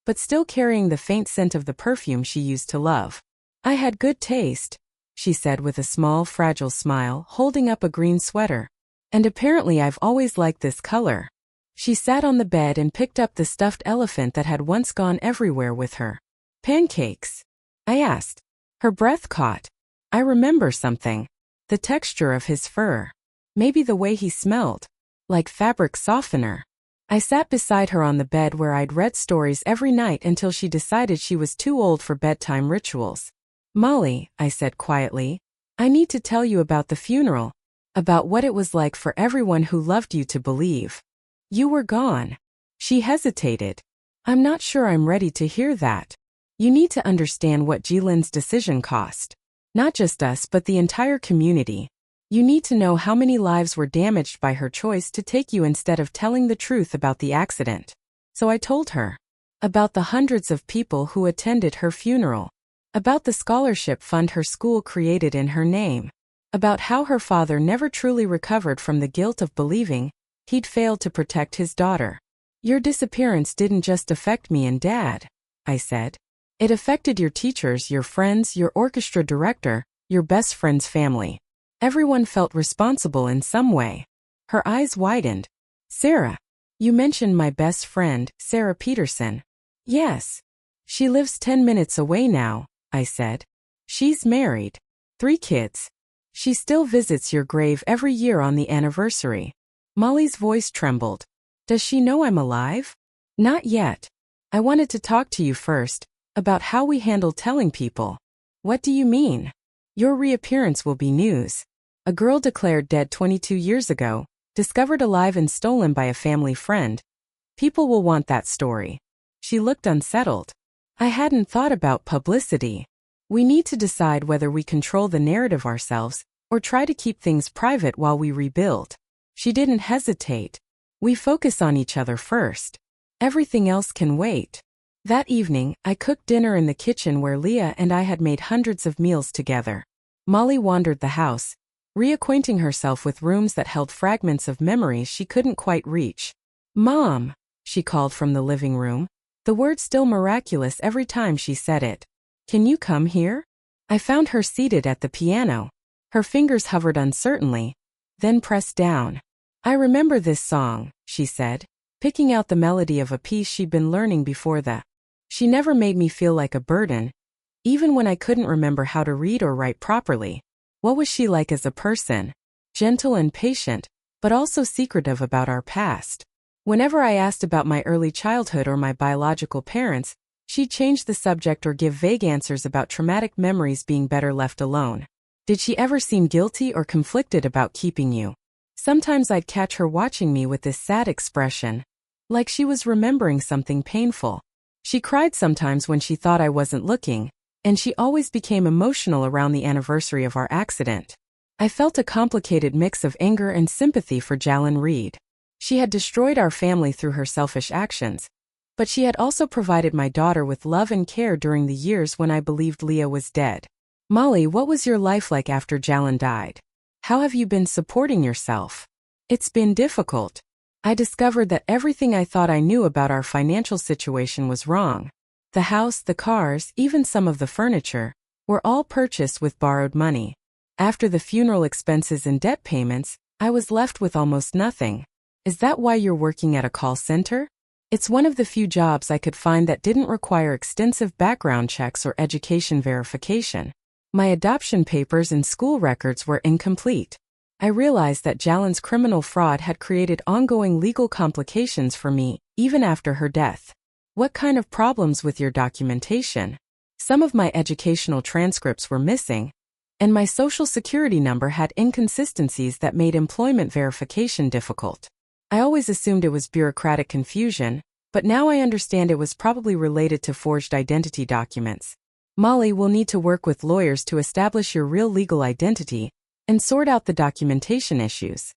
[SPEAKER 1] but still carrying the faint scent of the perfume she used to love. I had good taste, she said with a small, fragile smile, holding up a green sweater. And apparently I've always liked this color. She sat on the bed and picked up the stuffed elephant that had once gone everywhere with her. Pancakes? I asked. Her breath caught. I remember something. The texture of his fur. Maybe the way he smelled. Like fabric softener. I sat beside her on the bed where I'd read stories every night until she decided she was too old for bedtime rituals. Molly, I said quietly, I need to tell you about the funeral. About what it was like for everyone who loved you to believe. You were gone. She hesitated. I'm not sure I'm ready to hear that. You need to understand what Jilin's decision cost. Not just us but the entire community. You need to know how many lives were damaged by her choice to take you instead of telling the truth about the accident. So I told her. About the hundreds of people who attended her funeral. About the scholarship fund her school created in her name. About how her father never truly recovered from the guilt of believing he'd failed to protect his daughter. Your disappearance didn't just affect me and Dad, I said. It affected your teachers, your friends, your orchestra director, your best friend's family. Everyone felt responsible in some way. Her eyes widened. Sarah. You mentioned my best friend, Sarah Peterson. Yes. She lives 10 minutes away now, I said. She's married. 3 kids. She still visits your grave every year on the anniversary. Molly's voice trembled. Does she know I'm alive? Not yet. I wanted to talk to you first, about how we handle telling people. What do you mean? Your reappearance will be news. A girl declared dead 22 years ago, discovered alive and stolen by a family friend. People will want that story. She looked unsettled. I hadn't thought about publicity. We need to decide whether we control the narrative ourselves, or try to keep things private while we rebuild. She didn't hesitate. We focus on each other first. Everything else can wait. That evening, I cooked dinner in the kitchen where Leah and I had made hundreds of meals together. Molly wandered the house, reacquainting herself with rooms that held fragments of memories she couldn't quite reach. Mom, she called from the living room, the word still miraculous every time she said it. Can you come here? I found her seated at the piano. Her fingers hovered uncertainly, then pressed down. I remember this song, she said, picking out the melody of a piece she'd been learning before that. She never made me feel like a burden, even when I couldn't remember how to read or write properly. What was she like as a person? Gentle and patient, but also secretive about our past. Whenever I asked about my early childhood or my biological parents, she'd change the subject or give vague answers about traumatic memories being better left alone. Did she ever seem guilty or conflicted about keeping you? Sometimes I'd catch her watching me with this sad expression, like she was remembering something painful. She cried sometimes when she thought I wasn't looking, and she always became emotional around the anniversary of our accident. I felt a complicated mix of anger and sympathy for Jalin Reed. She had destroyed our family through her selfish actions, but she had also provided my daughter with love and care during the years when I believed Leah was dead. Molly, what was your life like after Jalin died? How have you been supporting yourself? It's been difficult. I discovered that everything I thought I knew about our financial situation was wrong. The house, the cars, even some of the furniture, were all purchased with borrowed money. After the funeral expenses and debt payments, I was left with almost nothing. Is that why you're working at a call center? It's one of the few jobs I could find that didn't require extensive background checks or education verification. My adoption papers and school records were incomplete. I realized that Jalin's criminal fraud had created ongoing legal complications for me, even after her death. What kind of problems with your documentation? Some of my educational transcripts were missing, and my social security number had inconsistencies that made employment verification difficult. I always assumed it was bureaucratic confusion, but now I understand it was probably related to forged identity documents. Molly will need to work with lawyers to establish your real legal identity and sort out the documentation issues.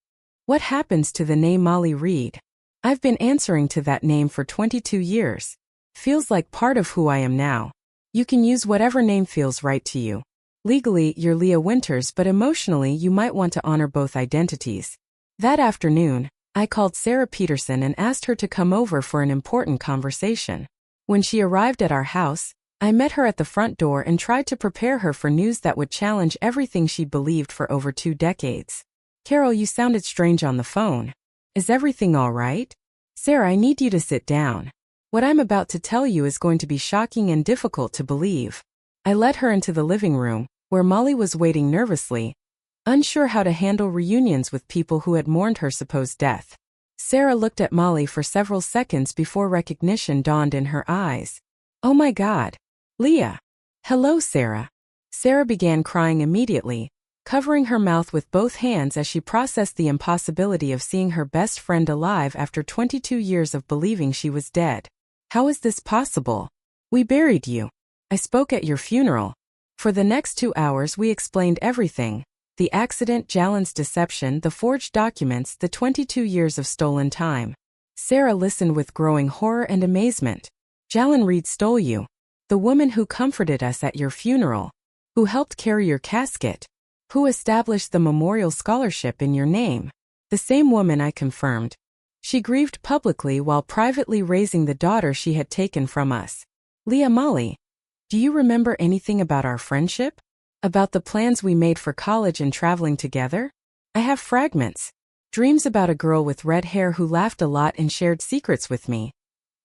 [SPEAKER 1] What happens to the name Molly Reed? I've been answering to that name for 22 years. Feels like part of who I am now. You can use whatever name feels right to you. Legally, you're Leah Winters, but emotionally you might want to honor both identities. That afternoon, I called Sarah Peterson and asked her to come over for an important conversation. When she arrived at our house, I met her at the front door and tried to prepare her for news that would challenge everything she believed for over 2 decades. Carol, you sounded strange on the phone. Is everything all right? Sarah, I need you to sit down. What I'm about to tell you is going to be shocking and difficult to believe. I led her into the living room, where Molly was waiting nervously, unsure how to handle reunions with people who had mourned her supposed death. Sarah looked at Molly for several seconds before recognition dawned in her eyes. Oh my God. Leah. Hello, Sarah. Sarah began crying immediately, covering her mouth with both hands as she processed the impossibility of seeing her best friend alive after 22 years of believing she was dead. How is this possible? We buried you. I spoke at your funeral. For the next 2 hours we explained everything. The accident, Jalen's deception, the forged documents, the 22 years of stolen time. Sarah listened with growing horror and amazement. Jalen Reed stole you. The woman who comforted us at your funeral. Who helped carry your casket. Who established the memorial scholarship in your name. The same woman, I confirmed. She grieved publicly while privately raising the daughter she had taken from us. Leah, Molly. Do you remember anything about our friendship? About the plans we made for college and traveling together? I have fragments. Dreams about a girl with red hair who laughed a lot and shared secrets with me.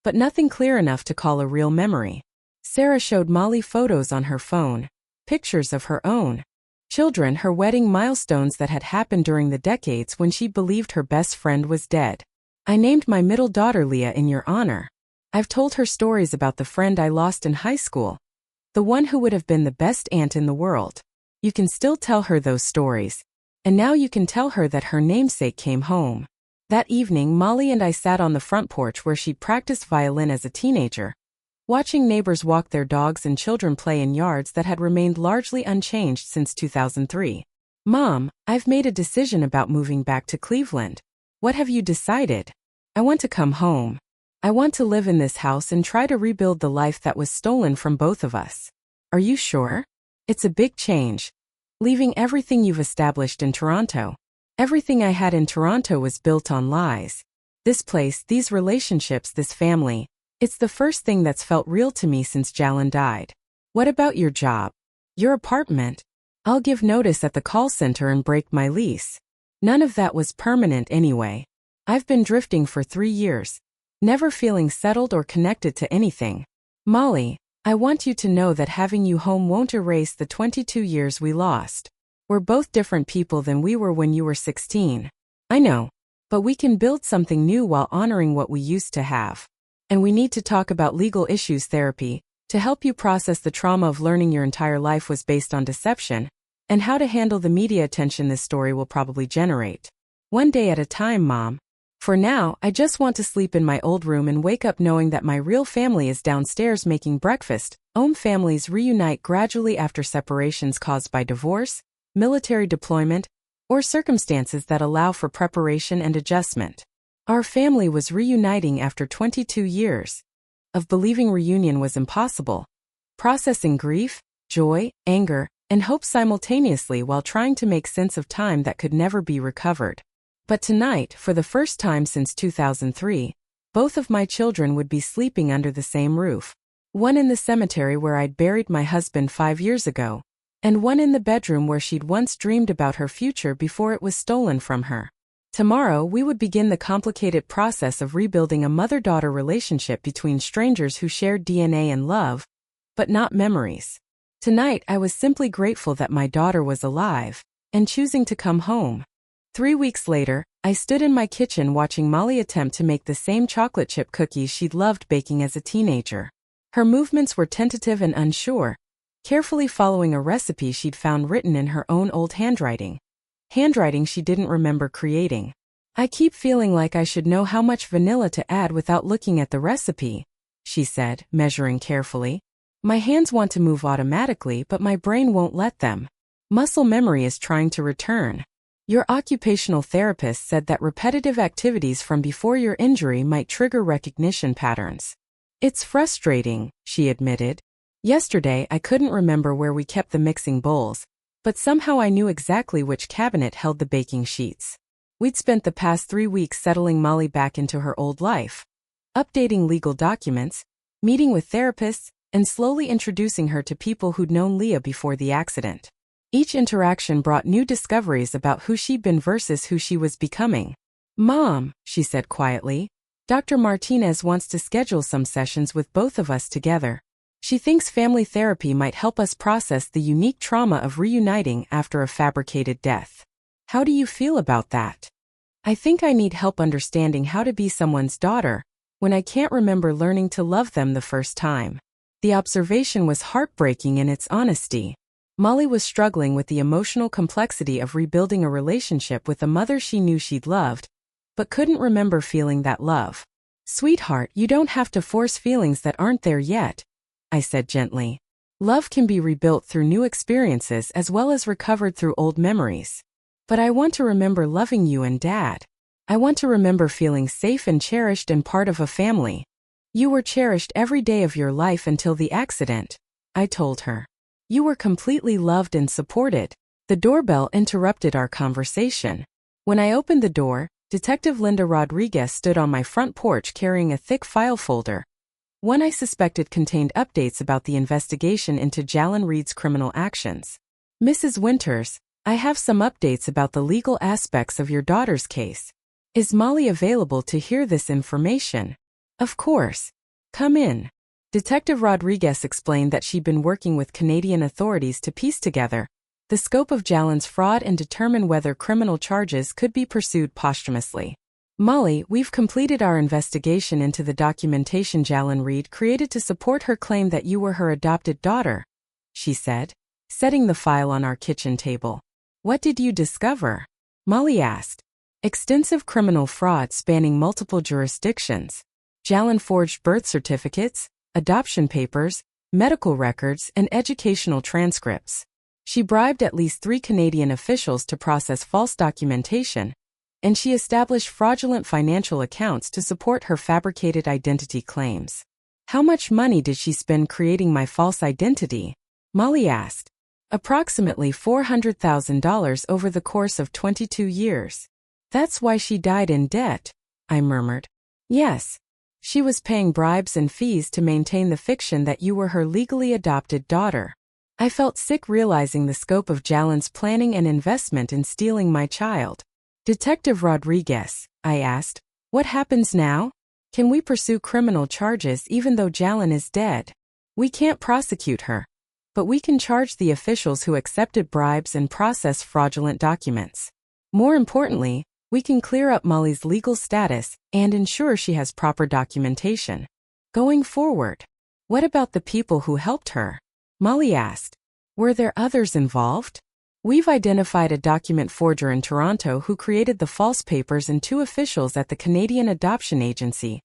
[SPEAKER 1] But nothing clear enough to call a real memory. Sarah showed Molly photos on her phone. Pictures of her own children, her wedding, milestones that had happened during the decades when she believed her best friend was dead. I named my middle daughter Leah in your honor. I've told her stories about the friend I lost in high school. The one who would have been the best aunt in the world. You can still tell her those stories. And now you can tell her that her namesake came home. That evening, Molly and I sat on the front porch where she practiced violin as a teenager, watching neighbors walk their dogs and children play in yards that had remained largely unchanged since 2003. Mom, I've made a decision about moving back to Cleveland. What have you decided? I want to come home. I want to live in this house and try to rebuild the life that was stolen from both of us. Are you sure? It's a big change. Leaving everything you've established in Toronto. Everything I had in Toronto was built on lies. This place, these relationships, this family. It's the first thing that's felt real to me since Jalen died. What about your job? Your apartment? I'll give notice at the call center and break my lease. None of that was permanent anyway. I've been drifting for 3 years. Never feeling settled or connected to anything. Molly, I want you to know that having you home won't erase the 22 years we lost. We're both different people than we were when you were 16. I know. But we can build something new while honoring what we used to have. And we need to talk about legal issues therapy, to help you process the trauma of learning your entire life was based on deception, and how to handle the media attention this story will probably generate. One day at a time, Mom. For now, I just want to sleep in my old room and wake up knowing that my real family is downstairs making breakfast. Families reunite gradually after separations caused by divorce, military deployment, or circumstances that allow for preparation and adjustment. Our family was reuniting after 22 years of believing reunion was impossible, processing grief, joy, anger, and hope simultaneously while trying to make sense of time that could never be recovered. But tonight, for the first time since 2003, both of my children would be sleeping under the same roof. One in the cemetery where I'd buried my husband 5 years ago, and one in the bedroom where she'd once dreamed about her future before it was stolen from her. Tomorrow, we would begin the complicated process of rebuilding a mother-daughter relationship between strangers who shared DNA and love, but not memories. Tonight, I was simply grateful that my daughter was alive and choosing to come home. 3 weeks later, I stood in my kitchen watching Molly attempt to make the same chocolate chip cookies she'd loved baking as a teenager. Her movements were tentative and unsure, carefully following a recipe she'd found written in her own old handwriting. Handwriting she didn't remember creating. I keep feeling like I should know how much vanilla to add without looking at the recipe, she said, measuring carefully. My hands want to move automatically, but my brain won't let them. Muscle memory is trying to return. Your occupational therapist said that repetitive activities from before your injury might trigger recognition patterns. It's frustrating, she admitted. Yesterday I couldn't remember where we kept the mixing bowls, but somehow I knew exactly which cabinet held the baking sheets. We'd spent the past 3 weeks settling Molly back into her old life, updating legal documents, meeting with therapists, and slowly introducing her to people who'd known Leah before the accident. Each interaction brought new discoveries about who she'd been versus who she was becoming. "Mom," she said quietly, "Dr. Martinez wants to schedule some sessions with both of us together. She thinks family therapy might help us process the unique trauma of reuniting after a fabricated death. How do you feel about that?" "I think I need help understanding how to be someone's daughter when I can't remember learning to love them the first time." The observation was heartbreaking in its honesty. Molly was struggling with the emotional complexity of rebuilding a relationship with a mother she knew she'd loved, but couldn't remember feeling that love. "Sweetheart, you don't have to force feelings that aren't there yet," I said gently. "Love can be rebuilt through new experiences as well as recovered through old memories. But I want to remember loving you and Dad. I want to remember feeling safe and cherished and part of a family." "You were cherished every day of your life until the accident," I told her. "You were completely loved and supported." The doorbell interrupted our conversation. When I opened the door, Detective Linda Rodriguez stood on my front porch carrying a thick file folder. One I suspected contained updates about the investigation into Jalen Reed's criminal actions. "Mrs. Winters, I have some updates about the legal aspects of your daughter's case. Is Molly available to hear this information?" "Of course. Come in." Detective Rodriguez explained that she'd been working with Canadian authorities to piece together the scope of Jalen's fraud and determine whether criminal charges could be pursued posthumously. "Molly, we've completed our investigation into the documentation Jalen Reed created to support her claim that you were her adopted daughter," she said, setting the file on our kitchen table. "What did you discover?" Molly asked. "Extensive criminal fraud spanning multiple jurisdictions. Jalen forged birth certificates, adoption papers, medical records, and educational transcripts. She bribed at least 3 Canadian officials to process false documentation, and she established fraudulent financial accounts to support her fabricated identity claims." "How much money did she spend creating my false identity?" Molly asked. "Approximately $400,000 over the course of 22 years. "That's why she died in debt," I murmured. "Yes. She was paying bribes and fees to maintain the fiction that you were her legally adopted daughter." I felt sick realizing the scope of Jalen's planning and investment in stealing my child. "Detective Rodriguez," I asked, "what happens now? Can we pursue criminal charges even though Jalen is dead?" "We can't prosecute her, but we can charge the officials who accepted bribes and processed fraudulent documents. More importantly, we can clear up Molly's legal status and ensure she has proper documentation. Going forward, what about the people who helped her?" Molly asked. "Were there others involved?" "We've identified a document forger in Toronto who created the false papers and 2 officials at the Canadian Adoption Agency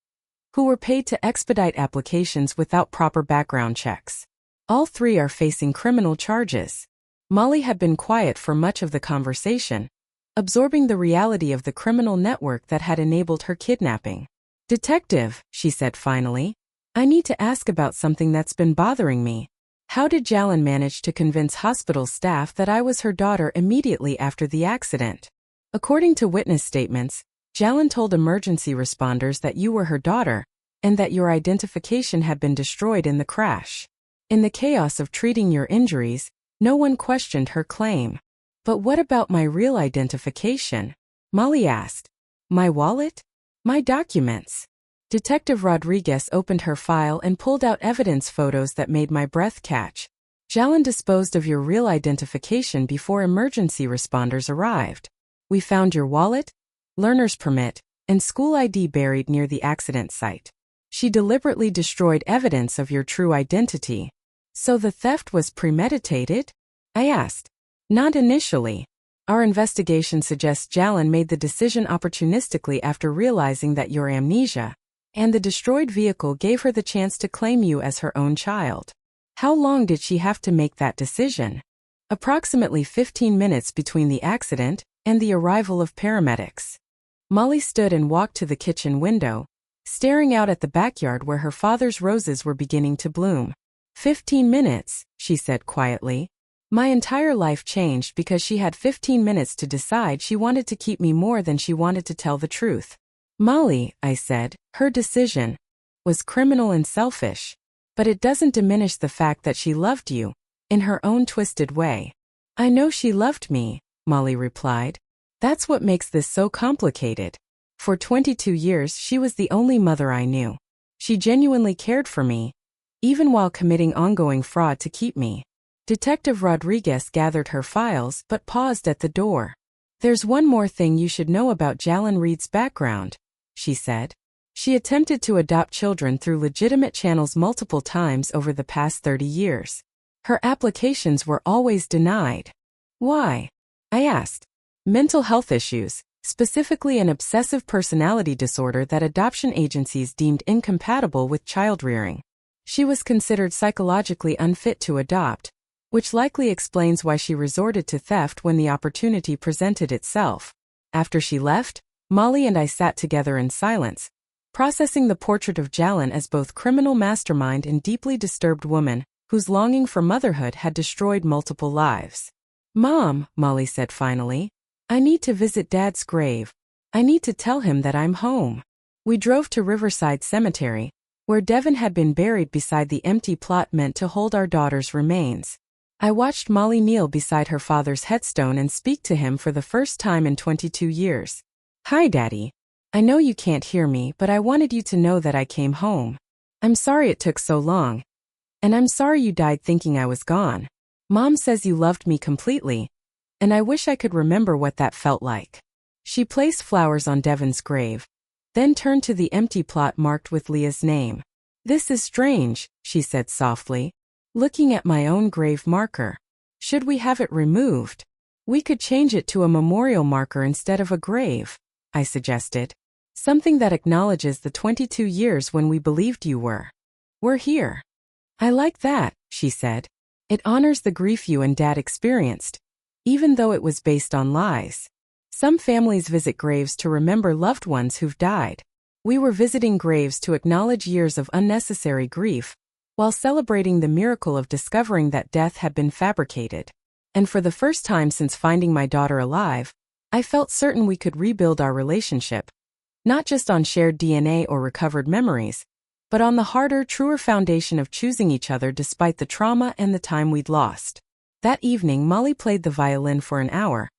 [SPEAKER 1] who were paid to expedite applications without proper background checks. All 3 are facing criminal charges." Molly had been quiet for much of the conversation, absorbing the reality of the criminal network that had enabled her kidnapping. "Detective," she said finally, "I need to ask about something that's been bothering me. How did Jalen manage to convince hospital staff that I was her daughter immediately after the accident?" "According to witness statements, Jalen told emergency responders that you were her daughter and that your identification had been destroyed in the crash. In the chaos of treating your injuries, no one questioned her claim." "But what about my real identification?" Molly asked. "My wallet? My documents?" Detective Rodriguez opened her file and pulled out evidence photos that made my breath catch. "Jalen disposed of your real identification before emergency responders arrived. We found your wallet, learner's permit, and school ID buried near the accident site. She deliberately destroyed evidence of your true identity." "So the theft was premeditated?" I asked. "Not initially. Our investigation suggests Jalen made the decision opportunistically after realizing that your amnesia and the destroyed vehicle gave her the chance to claim you as her own child." "How long did she have to make that decision?" "Approximately 15 minutes between the accident and the arrival of paramedics." Molly stood and walked to the kitchen window, staring out at the backyard where her father's roses were beginning to bloom. 15 minutes, she said quietly. My entire life changed because she had 15 minutes to decide she wanted to keep me more than she wanted to tell the truth. "Molly," I said, "her decision. was criminal and selfish. But it doesn't diminish the fact that she loved you, in her own twisted way. I know she loved me, Molly replied. That's what makes this so complicated. For 22 years she was the only mother I knew. She genuinely cared for me, even while committing ongoing fraud to keep me. Detective Rodriguez gathered her files but paused at the door. There's one more thing you should know about Jalen Reed's background, she said. She attempted to adopt children through legitimate channels multiple times over the past 30 years. Her applications were always denied. Why? I asked. Mental health issues, specifically an obsessive personality disorder that adoption agencies deemed incompatible with child-rearing. She was considered psychologically unfit to adopt, which likely explains why she resorted to theft when the opportunity presented itself. After she left, Molly and I sat together in silence, processing the portrait of Jalen as both criminal mastermind and deeply disturbed woman, whose longing for motherhood had destroyed multiple lives. Mom, Molly said finally, I need to visit Dad's grave. I need to tell him that I'm home. We drove to Riverside Cemetery, where Devin had been buried beside the empty plot meant to hold our daughter's remains. I watched Molly kneel beside her father's headstone and speak to him for the first time in 22 years. Hi, Daddy. I know you can't hear me, but I wanted you to know that I came home. I'm sorry it took so long. And I'm sorry you died thinking I was gone. Mom says you loved me completely, and I wish I could remember what that felt like. She placed flowers on Devin's grave, then turned to the empty plot marked with Leah's name. This is strange, she said softly, looking at my own grave marker. Should we have it removed? We could change it to a memorial marker instead of a grave, I suggested. Something that acknowledges the 22 years when we believed you were here. I like that, she said. It honors the grief you and Dad experienced, even though it was based on lies. Some families visit graves to remember loved ones who've died. We were visiting graves to acknowledge years of unnecessary grief, while celebrating the miracle of discovering that death had been fabricated. And for the first time since finding my daughter alive, I felt certain we could rebuild our relationship, not just on shared DNA or recovered memories, but on the harder, truer foundation of choosing each other despite the trauma and the time we'd lost. That evening, Molly played the violin for an hour,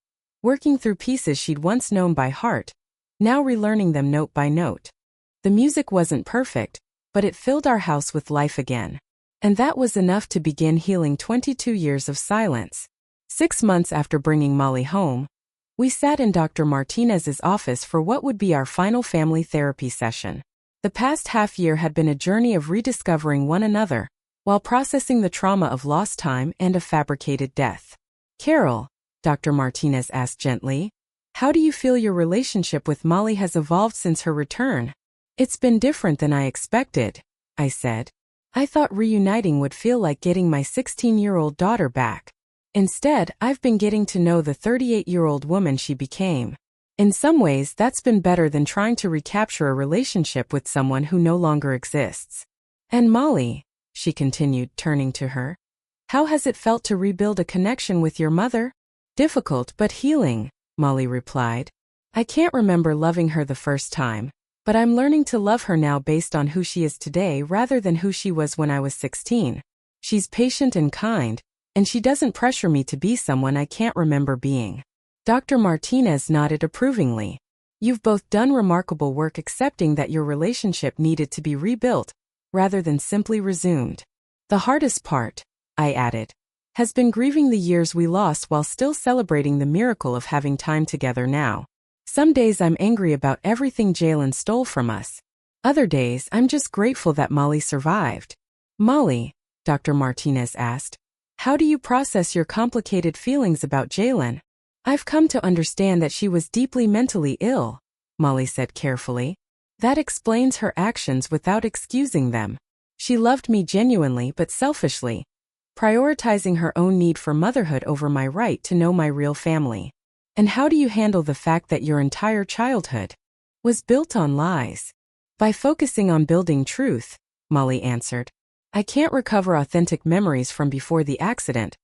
[SPEAKER 1] working through pieces she'd once known by heart, now relearning them note by note. The music wasn't perfect, but it filled our house with life again. And that was enough to begin healing 22 years of silence. 6 months after bringing Molly home, we sat in Dr. Martinez's office for what would be our final family therapy session. The past half year had been a journey of rediscovering one another, while processing the trauma of lost time and a fabricated death. Carol, Dr. Martinez asked gently, how do you feel your relationship with Molly has evolved since her return? It's been different than I expected, I said. I thought reuniting would feel like getting my 16-year-old daughter back. Instead, I've been getting to know the 38-year-old woman she became. In some ways, that's been better than trying to recapture a relationship with someone who no longer exists. And Molly, she continued, turning to her, how has it felt to rebuild a connection with your mother? Difficult but healing, Molly replied. I can't remember loving her the first time, but I'm learning to love her now based on who she is today rather than who she was when I was 16. She's patient and kind, and she doesn't pressure me to be someone I can't remember being. Dr. Martinez nodded approvingly. You've both done remarkable work accepting that your relationship needed to be rebuilt, rather than simply resumed. The hardest part, I added, has been grieving the years we lost while still celebrating the miracle of having time together now. Some days I'm angry about everything Jalen stole from us. Other days I'm just grateful that Molly survived. Molly, Dr. Martinez asked, how do you process your complicated feelings about Jalen? I've come to understand that she was deeply mentally ill, Molly said carefully. That explains her actions without excusing them. She loved me genuinely but selfishly, prioritizing her own need for motherhood over my right to know my real family. And how do you handle the fact that your entire childhood was built on lies? By focusing on building truth, Molly answered. I can't recover authentic memories from before the accident,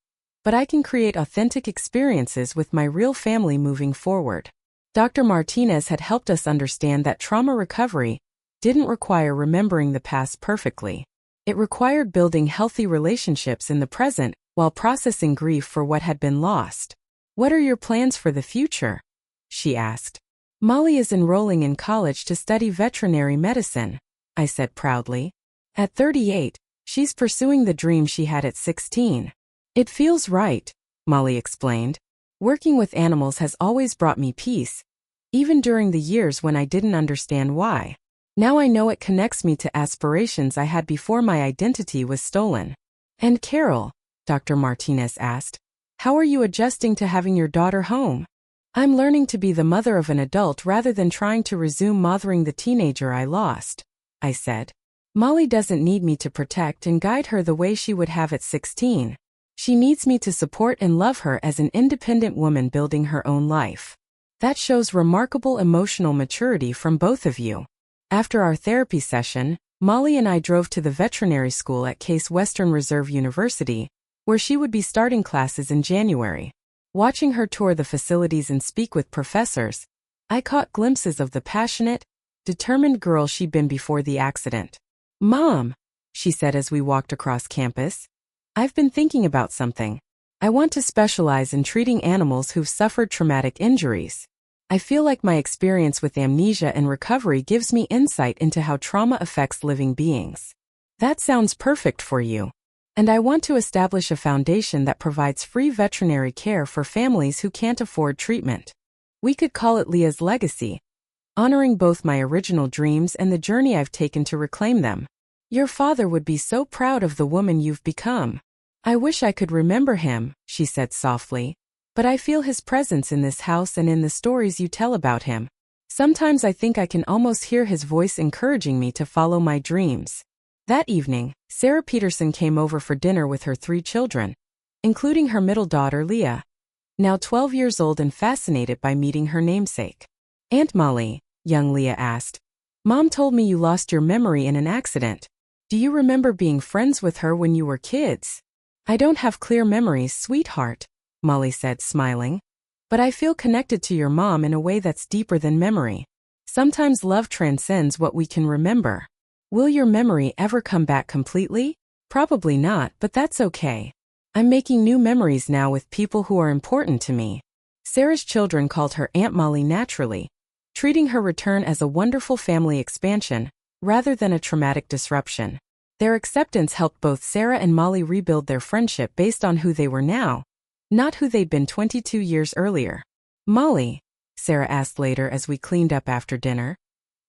[SPEAKER 1] but I can create authentic experiences with my real family moving forward. Dr. Martinez had helped us understand that trauma recovery didn't require remembering the past perfectly. It required building healthy relationships in the present while processing grief for what had been lost. "What are your plans for the future?" she asked. "Molly is enrolling in college to study veterinary medicine," I said proudly. "At 38, she's pursuing the dream she had at 16. It feels right," Molly explained. "Working with animals has always brought me peace, even during the years when I didn't understand why. Now I know it connects me to aspirations I had before my identity was stolen." "And Carol," Dr. Martinez asked, "how are you adjusting to having your daughter home?" "I'm learning to be the mother of an adult rather than trying to resume mothering the teenager I lost," I said. "Molly doesn't need me to protect and guide her the way she would have at 16. She needs me to support and love her as an independent woman building her own life." "That shows remarkable emotional maturity from both of you." After our therapy session, Molly and I drove to the veterinary school at Case Western Reserve University, where she would be starting classes in January. Watching her tour the facilities and speak with professors, I caught glimpses of the passionate, determined girl she'd been before the accident. "Mom," she said as we walked across campus, "I've been thinking about something. I want to specialize in treating animals who've suffered traumatic injuries. I feel like my experience with amnesia and recovery gives me insight into how trauma affects living beings." "That sounds perfect for you. And I want to establish a foundation that provides free veterinary care for families who can't afford treatment. We could call it Leah's legacy, honoring both my original dreams and the journey I've taken to reclaim them. Your father would be so proud of the woman you've become." "I wish I could remember him," she said softly. "But I feel his presence in this house and in the stories you tell about him. Sometimes I think I can almost hear his voice encouraging me to follow my dreams." That evening, Sarah Peterson came over for dinner with her 3 children, including her middle daughter Leah, now 12 years old and fascinated by meeting her namesake. "Aunt Molly," young Leah asked, "Mom told me you lost your memory in an accident. Do you remember being friends with her when you were kids?" "I don't have clear memories, sweetheart," Molly said, smiling. "But I feel connected to your mom in a way that's deeper than memory. Sometimes love transcends what we can remember." "Will your memory ever come back completely?" "Probably not, but that's okay. I'm making new memories now with people who are important to me." Sarah's children called her Aunt Molly naturally, treating her return as a wonderful family expansion, rather than a traumatic disruption. Their acceptance helped both Sarah and Molly rebuild their friendship based on who they were now, not who they'd been 22 years earlier. "Molly," Sarah asked later as we cleaned up after dinner,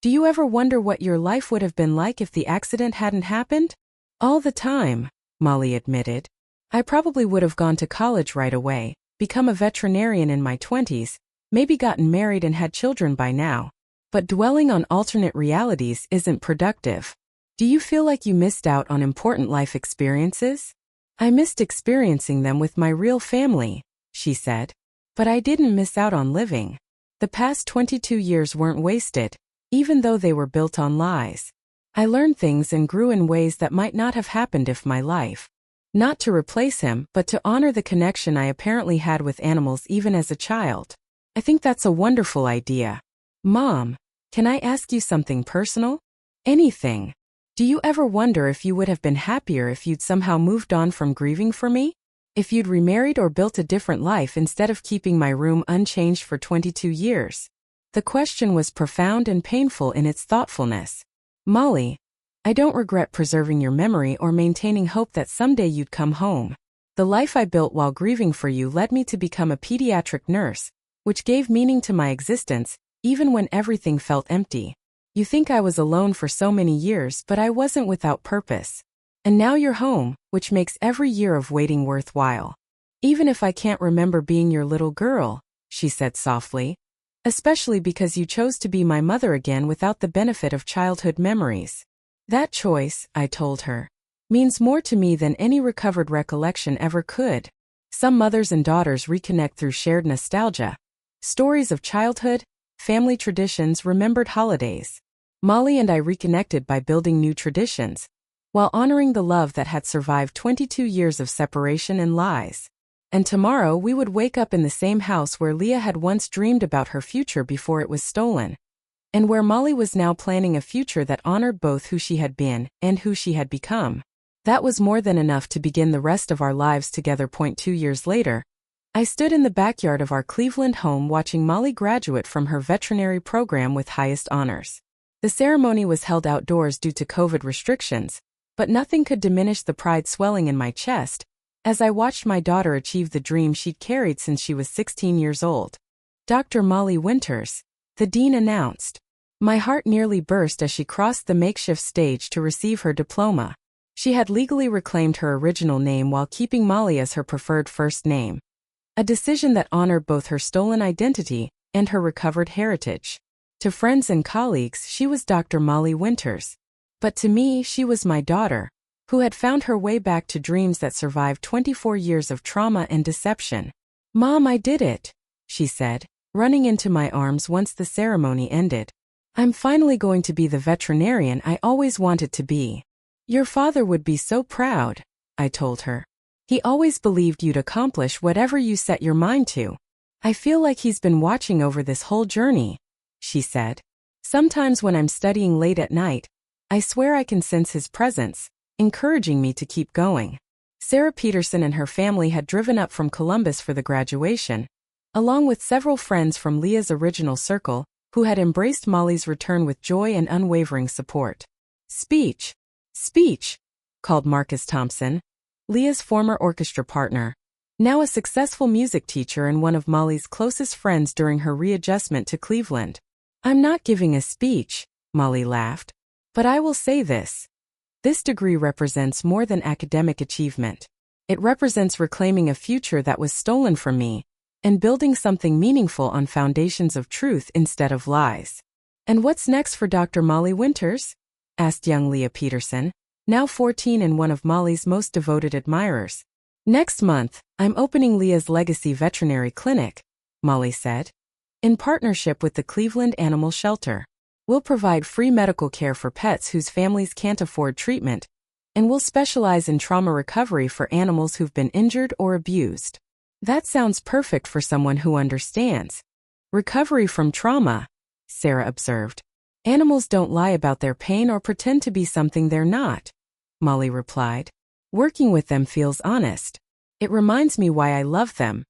[SPEAKER 1] "do you ever wonder what your life would have been like if the accident hadn't happened?" "All the time," Molly admitted. "I probably would have gone to college right away, become a veterinarian in my 20s, maybe gotten married and had children by now. But dwelling on alternate realities isn't productive." "Do you feel like you missed out on important life experiences?" "I missed experiencing them with my real family," she said. "But I didn't miss out on living. The past 22 years weren't wasted, even though they were built on lies. I learned things and grew in ways that might not have happened if my life, not to replace him, but to honor the connection I apparently had with animals even as a child. I think that's a wonderful idea." "Mom, can I ask you something personal?" "Anything. Do you ever wonder if you would have been happier if you'd somehow moved on from grieving for me? If you'd remarried or built a different life instead of keeping my room unchanged for 22 years? The question was profound and painful in its thoughtfulness. "Molly, I don't regret preserving your memory or maintaining hope that someday you'd come home. The life I built while grieving for you led me to become a pediatric nurse, which gave meaning to my existence, even when everything felt empty. You think I was alone for so many years, but I wasn't without purpose. And now you're home, which makes every year of waiting worthwhile. Even if I can't remember being your little girl," she said softly, "especially because you chose to be my mother again without the benefit of childhood memories. That choice," I told her, "means more to me than any recovered recollection ever could." Some mothers and daughters reconnect through shared nostalgia. Stories of childhood, family traditions, remembered holidays. Molly and I reconnected by building new traditions, while honoring the love that had survived 22 years of separation and lies. And tomorrow we would wake up in the same house where Leah had once dreamed about her future before it was stolen. and where Molly was now planning a future that honored both who she had been and who she had become. That was more than enough to begin the rest of our lives together. 2 years later, I stood in the backyard of our Cleveland home watching Molly graduate from her veterinary program with highest honors. The ceremony was held outdoors due to COVID restrictions, but nothing could diminish the pride swelling in my chest as I watched my daughter achieve the dream she'd carried since she was 16 years old. Dr. Molly Winters, the dean announced. My heart nearly burst as she crossed the makeshift stage to receive her diploma. She had legally reclaimed her original name while keeping Molly as her preferred first name. A decision that honored both her stolen identity and her recovered heritage. To friends and colleagues, she was Dr. Molly Winters. But to me, she was my daughter, who had found her way back to dreams that survived 24 years of trauma and deception. "Mom, I did it," she said, running into my arms once the ceremony ended. "I'm finally going to be the veterinarian I always wanted to be." "Your father would be so proud," I told her. "He always believed you'd accomplish whatever you set your mind to." "I feel like he's been watching over this whole journey," she said. "Sometimes when I'm studying late at night, I swear I can sense his presence, encouraging me to keep going." Sarah Peterson and her family had driven up from Columbus for the graduation, along with several friends from Leah's original circle, who had embraced Molly's return with joy and unwavering support. "Speech! Speech!" called Marcus Thompson, Leah's former orchestra partner, now a successful music teacher and one of Molly's closest friends during her readjustment to Cleveland. "I'm not giving a speech," Molly laughed, "but I will say this. This degree represents more than academic achievement. It represents reclaiming a future that was stolen from me and building something meaningful on foundations of truth instead of lies." "And what's next for Dr. Molly Winters?" asked young Leah Peterson, now 14 and one of Molly's most devoted admirers. "Next month, I'm opening Leah's Legacy Veterinary Clinic," Molly said. "In partnership with the Cleveland Animal Shelter. We'll provide free medical care for pets whose families can't afford treatment, and we'll specialize in trauma recovery for animals who've been injured or abused." "That sounds perfect for someone who understands recovery from trauma," Sarah observed. "Animals don't lie about their pain or pretend to be something they're not," Molly replied. "Working with them feels honest. It reminds me why I love them,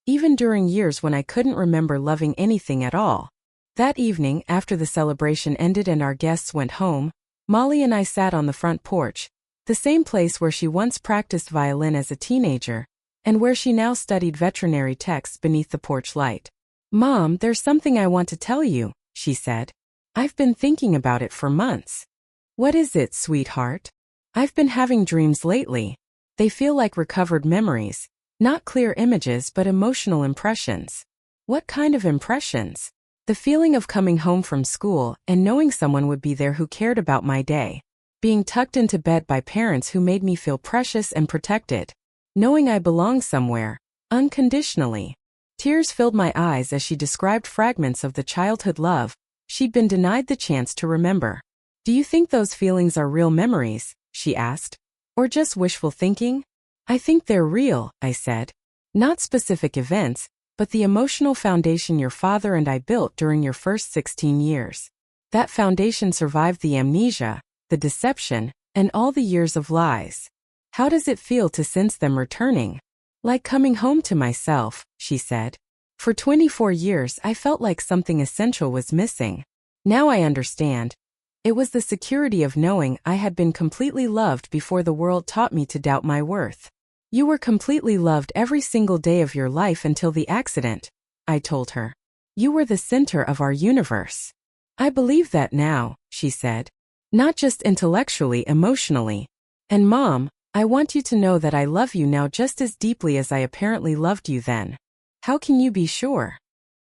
[SPEAKER 1] even during years when I couldn't remember loving anything at all." That evening, after the celebration ended and our guests went home, Molly and I sat on the front porch, the same place where she once practiced violin as a teenager, and where she now studied veterinary texts beneath the porch light. "Mom, there's something I want to tell you," she said. "I've been thinking about it for months." "What is it, sweetheart?" "I've been having dreams lately. They feel like recovered memories, not clear images but emotional impressions." "What kind of impressions?" "The feeling of coming home from school and knowing someone would be there who cared about my day. Being tucked into bed by parents who made me feel precious and protected. Knowing I belong somewhere, unconditionally." Tears filled my eyes as she described fragments of the childhood love she'd been denied the chance to remember. "Do you think those feelings are real memories?" she asked. "Or just wishful thinking?" "I think they're real," I said. "Not specific events, but the emotional foundation your father and I built during your first 16 years. That foundation survived the amnesia, the deception, and all the years of lies. How does it feel to sense them returning?" "Like coming home to myself," she said. "For 24 years I felt like something essential was missing. Now I understand. It was the security of knowing I had been completely loved before the world taught me to doubt my worth." "You were completely loved every single day of your life until the accident," I told her. "You were the center of our universe." "I believe that now," she said. "Not just intellectually, emotionally. And Mom, I want you to know that I love you now just as deeply as I apparently loved you then." "How can you be sure?"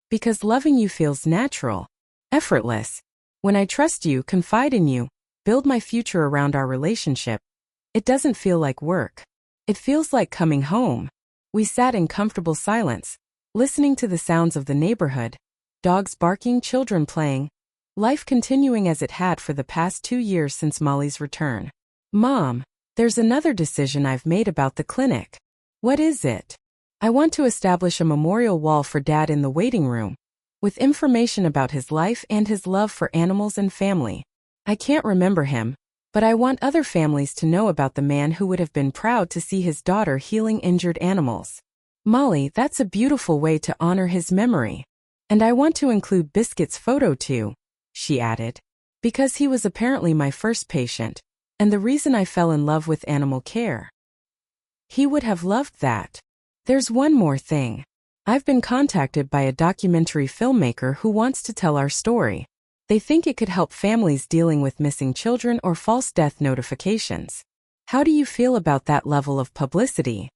[SPEAKER 1] "Because loving you feels natural, effortless. When I trust you, confide in you, build my future around our relationship, it doesn't feel like work. It feels like coming home." We sat in comfortable silence, listening to the sounds of the neighborhood, dogs barking, children playing, life continuing as it had for the past 2 years since Molly's return. "Mom, there's another decision I've made about the clinic." "What is it?" "I want to establish a memorial wall for Dad in the waiting room. with information about his life and his love for animals and family. I can't remember him, but I want other families to know about the man who would have been proud to see his daughter healing injured animals. Molly, that's a beautiful way to honor his memory. And I want to include Biscuit's photo too, she added, because he was apparently my first patient, and the reason I fell in love with animal care. He would have loved that. There's one more thing. I've been contacted by a documentary filmmaker who wants to tell our story. They think it could help families dealing with missing children or false death notifications. How do you feel about that level of publicity?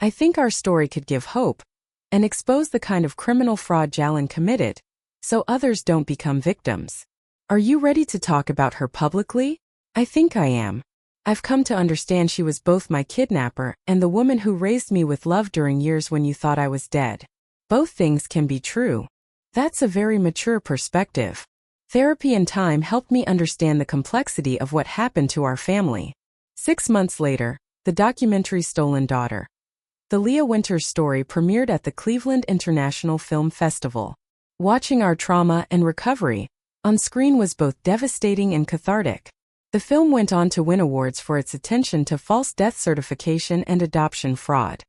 [SPEAKER 1] I think our story could give hope and expose the kind of criminal fraud Jalen committed, so others don't become victims. Are you ready to talk about her publicly? I think I am. I've come to understand she was both my kidnapper and the woman who raised me with love during years when you thought I was dead. Both things can be true. That's a very mature perspective. Therapy and time helped me understand the complexity of what happened to our family. 6 months later, the documentary Stolen Daughter. The Leah Winters story premiered at the Cleveland International Film Festival. Watching our trauma and recovery on screen was both devastating and cathartic. The film went on to win awards for its attention to false death certification and adoption fraud.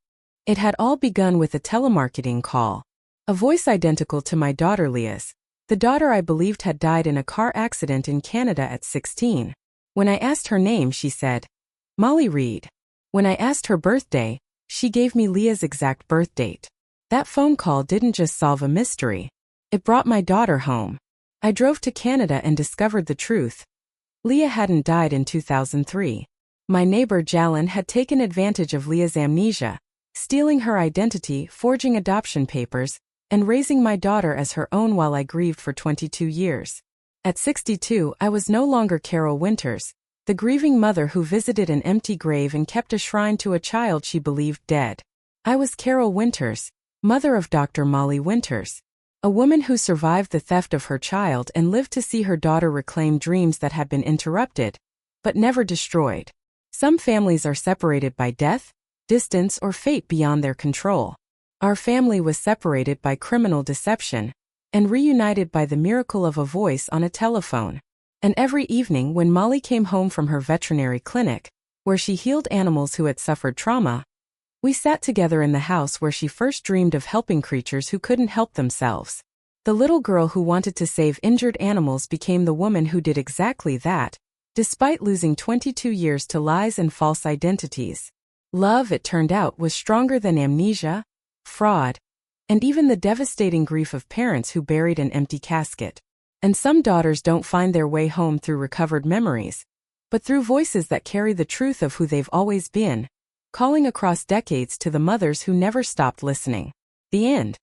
[SPEAKER 1] It had all begun with a telemarketing call. A voice identical to my daughter Leah's, the daughter I believed had died in a car accident in Canada at 16. When I asked her name, she said, Molly Reed. When I asked her birthday, she gave me Leah's exact birth date. That phone call didn't just solve a mystery. It brought my daughter home. I drove to Canada and discovered the truth. Leah hadn't died in 2003. My neighbor Jalen had taken advantage of Leah's amnesia, stealing her identity, forging adoption papers, and raising my daughter as her own while I grieved for 22 years. At 62, I was no longer Carol Winters, the grieving mother who visited an empty grave and kept a shrine to a child she believed dead. I was Carol Winters, mother of Dr. Molly Winters, a woman who survived the theft of her child and lived to see her daughter reclaim dreams that had been interrupted, but never destroyed. Some families are separated by death, distance, or fate beyond their control. Our family was separated by criminal deception and reunited by the miracle of a voice on a telephone. And every evening when Molly came home from her veterinary clinic, where she healed animals who had suffered trauma, we sat together in the house where she first dreamed of helping creatures who couldn't help themselves. The little girl who wanted to save injured animals became the woman who did exactly that, despite losing 22 years to lies and false identities. Love, it turned out, was stronger than amnesia, fraud, and even the devastating grief of parents who buried an empty casket. And some daughters don't find their way home through recovered memories, but through voices that carry the truth of who they've always been, calling across decades to the mothers who never stopped listening. The end.